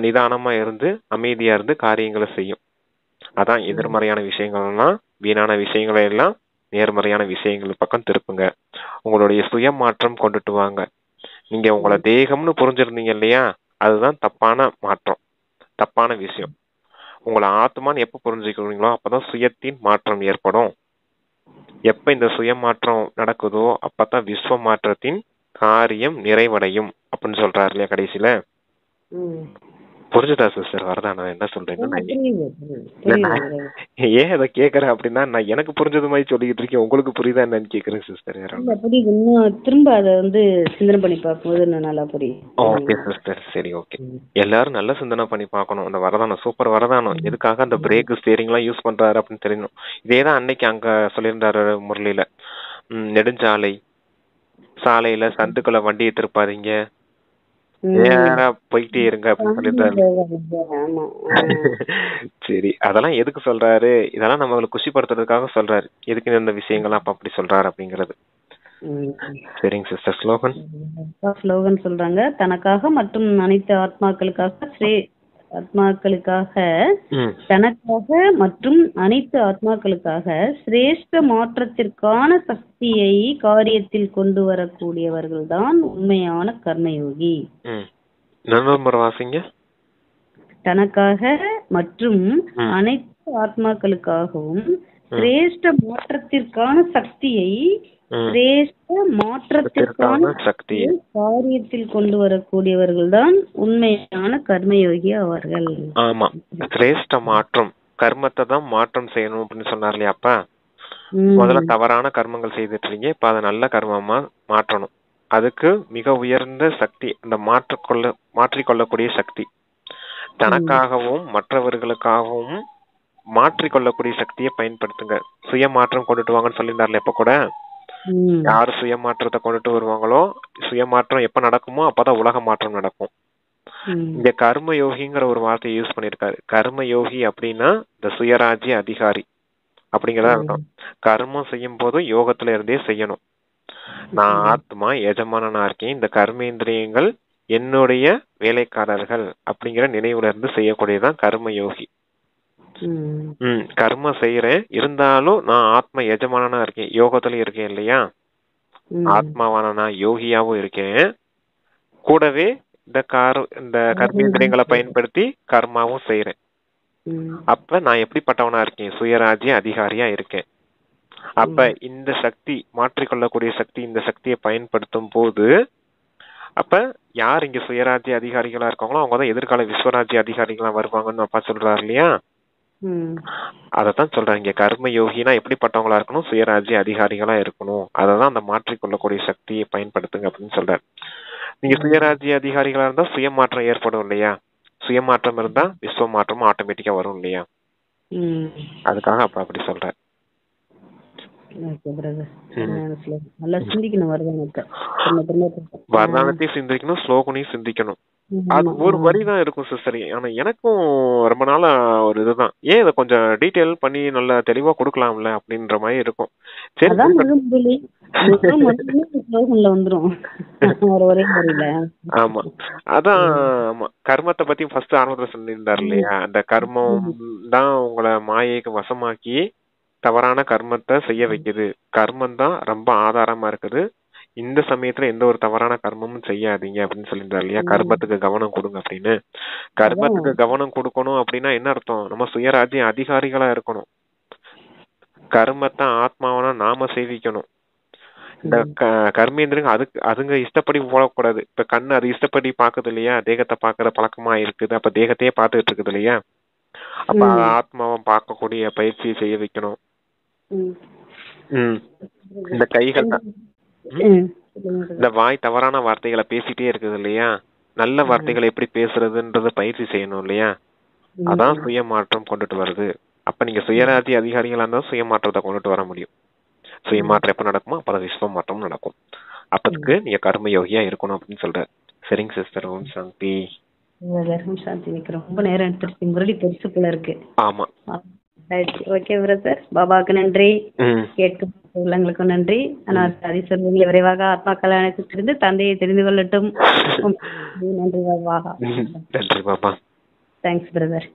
நிதானமா இருந்து அமைதியா இருந்து காரியங்களை செய்யும். அதான் எதிர்மறையான விஷயங்கள்லாம் வீணான விஷயங்களை எல்லாம் நேர்மறையான விஷயங்கள் பக்கம் திருப்புங்க. உங்களுடைய சுய மாற்றம் கொண்டுட்டு வாங்க. நீங்க உங்களை தேகம்னு புரிஞ்சிருந்தீங்க இல்லையா? அதுதான் தப்பான மாற்றம், தப்பான விஷயம். உங்களை ஆத்மான்னு எப்ப புரிஞ்சுக்கிறீங்களோ அப்பதான் சுயத்தின் மாற்றம் ஏற்படும். எப்ப இந்த சுய மாற்றம் நடக்குதோ அப்பதான் விஸ்வ மாற்றத்தின் காரியம் நிறைவடையும் அப்படின்னு சொல்றாரு இல்லையா கடைசியில? புரிஞ்சுதா சிஸ்டர் வரதானம் என்ன சொல்றேன்னு? நான் புரியுது இல்ல நான் புரியுது ஏன் இதை கேக்குறேன் அப்படின்னா, நான் எனக்கு புரிஞ்சது மாதிரி சொல்லிக்கிட்டு இருக்கேன், உங்களுக்கு புரியுதா என்னன்னு கேக்குறேன் சிஸ்டர். வேற இல்ல புரியுது. இன்னும் திரும்ப அதை சிந்தனை பண்ணி பார்க்கும்போது இன்னும் நல்லா புரியும். ஓகே சிஸ்டர், சரி ஓகே. எல்லாரும் நல்லா சிந்தனை பண்ணி பார்க்கணும். அந்த வரதானம் சூப்பர் வரதானம். எதுக்காக அந்த பிரேக் ஸ்டீரிங் எல்லாம் யூஸ் பண்றாரு அப்படின்னு தெரியணும். இதேதான் அன்னைக்கு அங்க சொல்லியிருந்தாரு முரளியில. நெடுஞ்சாலை சாலையில சந்துக்குள்ள வண்டியை திருப்பாதீங்க, நேரா போயிட்டே இருங்க அப்படின்னு சொல்லியிருந்தாரு. ஆமா சரி, அதெல்லாம் எதுக்கு சொல்றாரு? இதெல்லாம் நம்மளை குஷிப்படுத்துறதுக்காக சொல்றாரு. எதுக்கு இந்த விஷயங்கள்லாம் அப்ப அப்படி சொல்றாரு அப்படிங்கிறது. சரிங்க சிஸ்டர். ஸ்லோகன் சொல்றாங்க. தனக்காக மற்றும் அனைத்து ஆத்மாக்களுக்காக சிரேஷ்ட மாற்றத்திற்கான சக்தியை காரியத்தில் கொண்டு வரக்கூடியவர்கள் தான் உண்மையான கர்மயோகி. வாசிங்க. தனக்காக மற்றும் அனைத்து ஆத்மாக்களுக்காகவும் சிரேஷ்ட மாற்றத்திற்கான சக்தியை காரியத்தில் கொண்டு வரக்கூடியவர்கள் தான் உண்மையான கர்மயோகி அவர்கள். ஆமா, சிரேஷ்ட மாற்றம் கர்மத்தை தான் மாற்றம் செய்யணும் அப்படின்னு சொன்னார் இல்லையா? அப்ப முதல்ல தவறான கர்மங்கள் செய்துட்டு இருக்கீங்க, இப்ப அதை நல்ல கர்மமா மாற்றணும். அதுக்கு மிக உயர்ந்த சக்தி அந்த மாற்றிக்கொள்ளக்கூடிய சக்தி. தனக்காகவும் மற்றவர்களுக்காகவும் மாற்றிக்கொள்ளக்கூடிய சக்தியை பயன்படுத்துங்க. சுய மாற்றம் கொண்டுட்டு வாங்கன்னு சொல்லியிருந்தார்ல இப்ப கூட. யாரு சுய மாற்றத்தை கொண்டுட்டு வருவாங்களோ, சுய மாற்றம் எப்ப நடக்குமோ அப்பதான் உலக மாற்றம் நடக்கும். இந்த கர்ம யோகிங்கிற ஒரு வார்த்தையை யூஸ் பண்ணிருக்காரு. கர்ம யோகி அப்படின்னா இந்த சுயராஜ்ய அதிகாரி அப்படிங்கறத அர்த்தம். கர்மம் செய்யும் போது யோகத்துல இருந்தே செய்யணும். நான் ஆத்மா எஜமானனா இருக்கேன், இந்த கர்மேந்திரியங்கள் என்னுடைய வேலைக்காரர்கள் அப்படிங்கிற நினைவுல இருந்து செய்யக்கூடியதான் கர்ம யோகி. கர்ம செய்யறேன், இருந்தாலும் நான் ஆத்ம எஜமானனா இருக்கேன், யோகத்துல இருக்கேன் இல்லையா? ஆத்மாவான நான் யோகியாவும் இருக்கேன், கூடவே இந்த கர்மேந்திரியங்களை பயன்படுத்தி கர்மாவும் செய்யறேன். அப்ப நான் எப்படிப்பட்டவனா இருக்கேன்? சுயராஜ்ய அதிகாரியா இருக்கேன். அப்ப இந்த சக்தி மாற்றிக்கொள்ளக்கூடிய சக்தி, இந்த சக்தியை பயன்படுத்தும் போது அப்ப யார் இங்க சுயராஜ்ய அதிகாரிகளா இருக்காங்களோ அவங்கதான் எதிர்கால விஸ்வராஜ்ய அதிகாரிகளா வருவாங்கன்னு அப்பா சொல்றாரு இல்லையா? அதத்தான் சொல்றாங்க. இங்க கர்ம யோகினா எப்படிப்பட்டவங்களா இருக்கணும்? சுயராஜ்ய அதிகாரிகளா இருக்கணும். அததான் அந்த மாற்றிக்கொள்ளக்கூடிய சக்தியை பயன்படுத்துங்க அப்படின்னு சொல்றாரு. நீங்க சுயராஜ்ய அதிகாரிகளா இருந்தா சுயமாற்றம் ஏற்படும் இல்லையா? சுயமாற்றம் இருந்தா விஸ்வ மாற்றமும் ஆட்டோமேட்டிக்கா வரும் இல்லையா? அதுக்காக அப்ப அப்படி சொல்றாரு. வரதானத்தையும் சிந்திக்கணும், ஸ்லோகனையும் சிந்திக்கணும். அது ஒரு வரிதான் இருக்கும் சிஸ்டர். ஆனா எனக்கும் ரொம்ப நாளா ஒரு இதுதான், ஏன் இதை கொஞ்சம் டீடைல் பண்ணி நல்லா தெளிவா கொடுக்கலாம்ல அப்படின்ற மாதிரி இருக்கும். சரி, ஆமா அதான். ஆமா, கர்மத்தை பத்தி ஃபர்ஸ்ட் ஆரம்பத்துல சொல்லியிருந்தாரு இல்லையா? அந்த கர்மம் தான் உங்களை மாயைக்கு வசமாக்கி தவறான கர்மத்தை செய்ய வைக்குது. கர்மம் தான் ரொம்ப ஆதாரமா இருக்குது. இந்த சமயத்துல எந்த ஒரு தவறான கர்மமும் செய்யாதீங்க அப்படின்னு சொல்லியிருந்தாரு இல்லையா? கர்மத்துக்கு கவனம் கொடுங்க அப்படின்னு. கர்மத்துக்கு கவனம் கொடுக்கணும் அப்படின்னா என்ன அர்த்தம்? நம்ம சுயராஜ்ய அதிகாரிகளா இருக்கணும். கர்மத்தை ஆத்மாவனா நாம சேவிக்கணும். இந்த கர்மேந்திரங்க அதுங்க இஷ்டப்படி போடக்கூடாது. இப்ப கண்ணு அது இஷ்டப்படி பாக்குது இல்லையா? தேகத்தை பாக்குற பழக்கமா இருக்குது. அப்ப தேகத்தையே பார்த்துட்டு இருக்குது இல்லையா? அப்ப ஆத்மாவை பார்க்கக்கூடிய பயிற்சியை செய்ய வைக்கணும். இந்த கைகள் இந்த வாய் தவறான வார்த்தைகளை பேசிட்டே இருக்குது இல்லையா? நல்ல வார்த்தைகளை எப்படி பேசுறதுன்றத பயிற்சி செய்யணும் இல்லையா? அதான் சுய மாற்றம் கொண்டுட்டு வருது. அப்ப நீங்க சுயராஜ்ய அதிகாரிகளா இருந்தா சுய மாற்றத்தை கொண்டுட்டு வர முடியும். சுய மாற்றம் எப்ப நடக்குமோ அப்பதான் விஸ்வ மாற்றம் நடக்கும். அப்பதுக்கு நீங்க கர்ம யோகியா இருக்கணும் அப்படின்னு சொல்ற. சரிங்க சிஸ்டர். ஓம் சாந்தி. ரொம்ப நேரம் எடுத்துருச்சு, முரளி பெருசு போல இருக்கு. ஆமா, ஓகே பிரதர். பாபாவுக்கு நன்றி, கேட்கும் உள்ளங்களுக்கும் நன்றி. ஆனால் அதை சொல்வீங்க விரைவாக ஆத்மா கல்யாணத்திலிருந்து தந்தையை தெரிந்து கொள்ளட்டும். நன்றி பாபா. நன்றி பாபா. Thanks brother.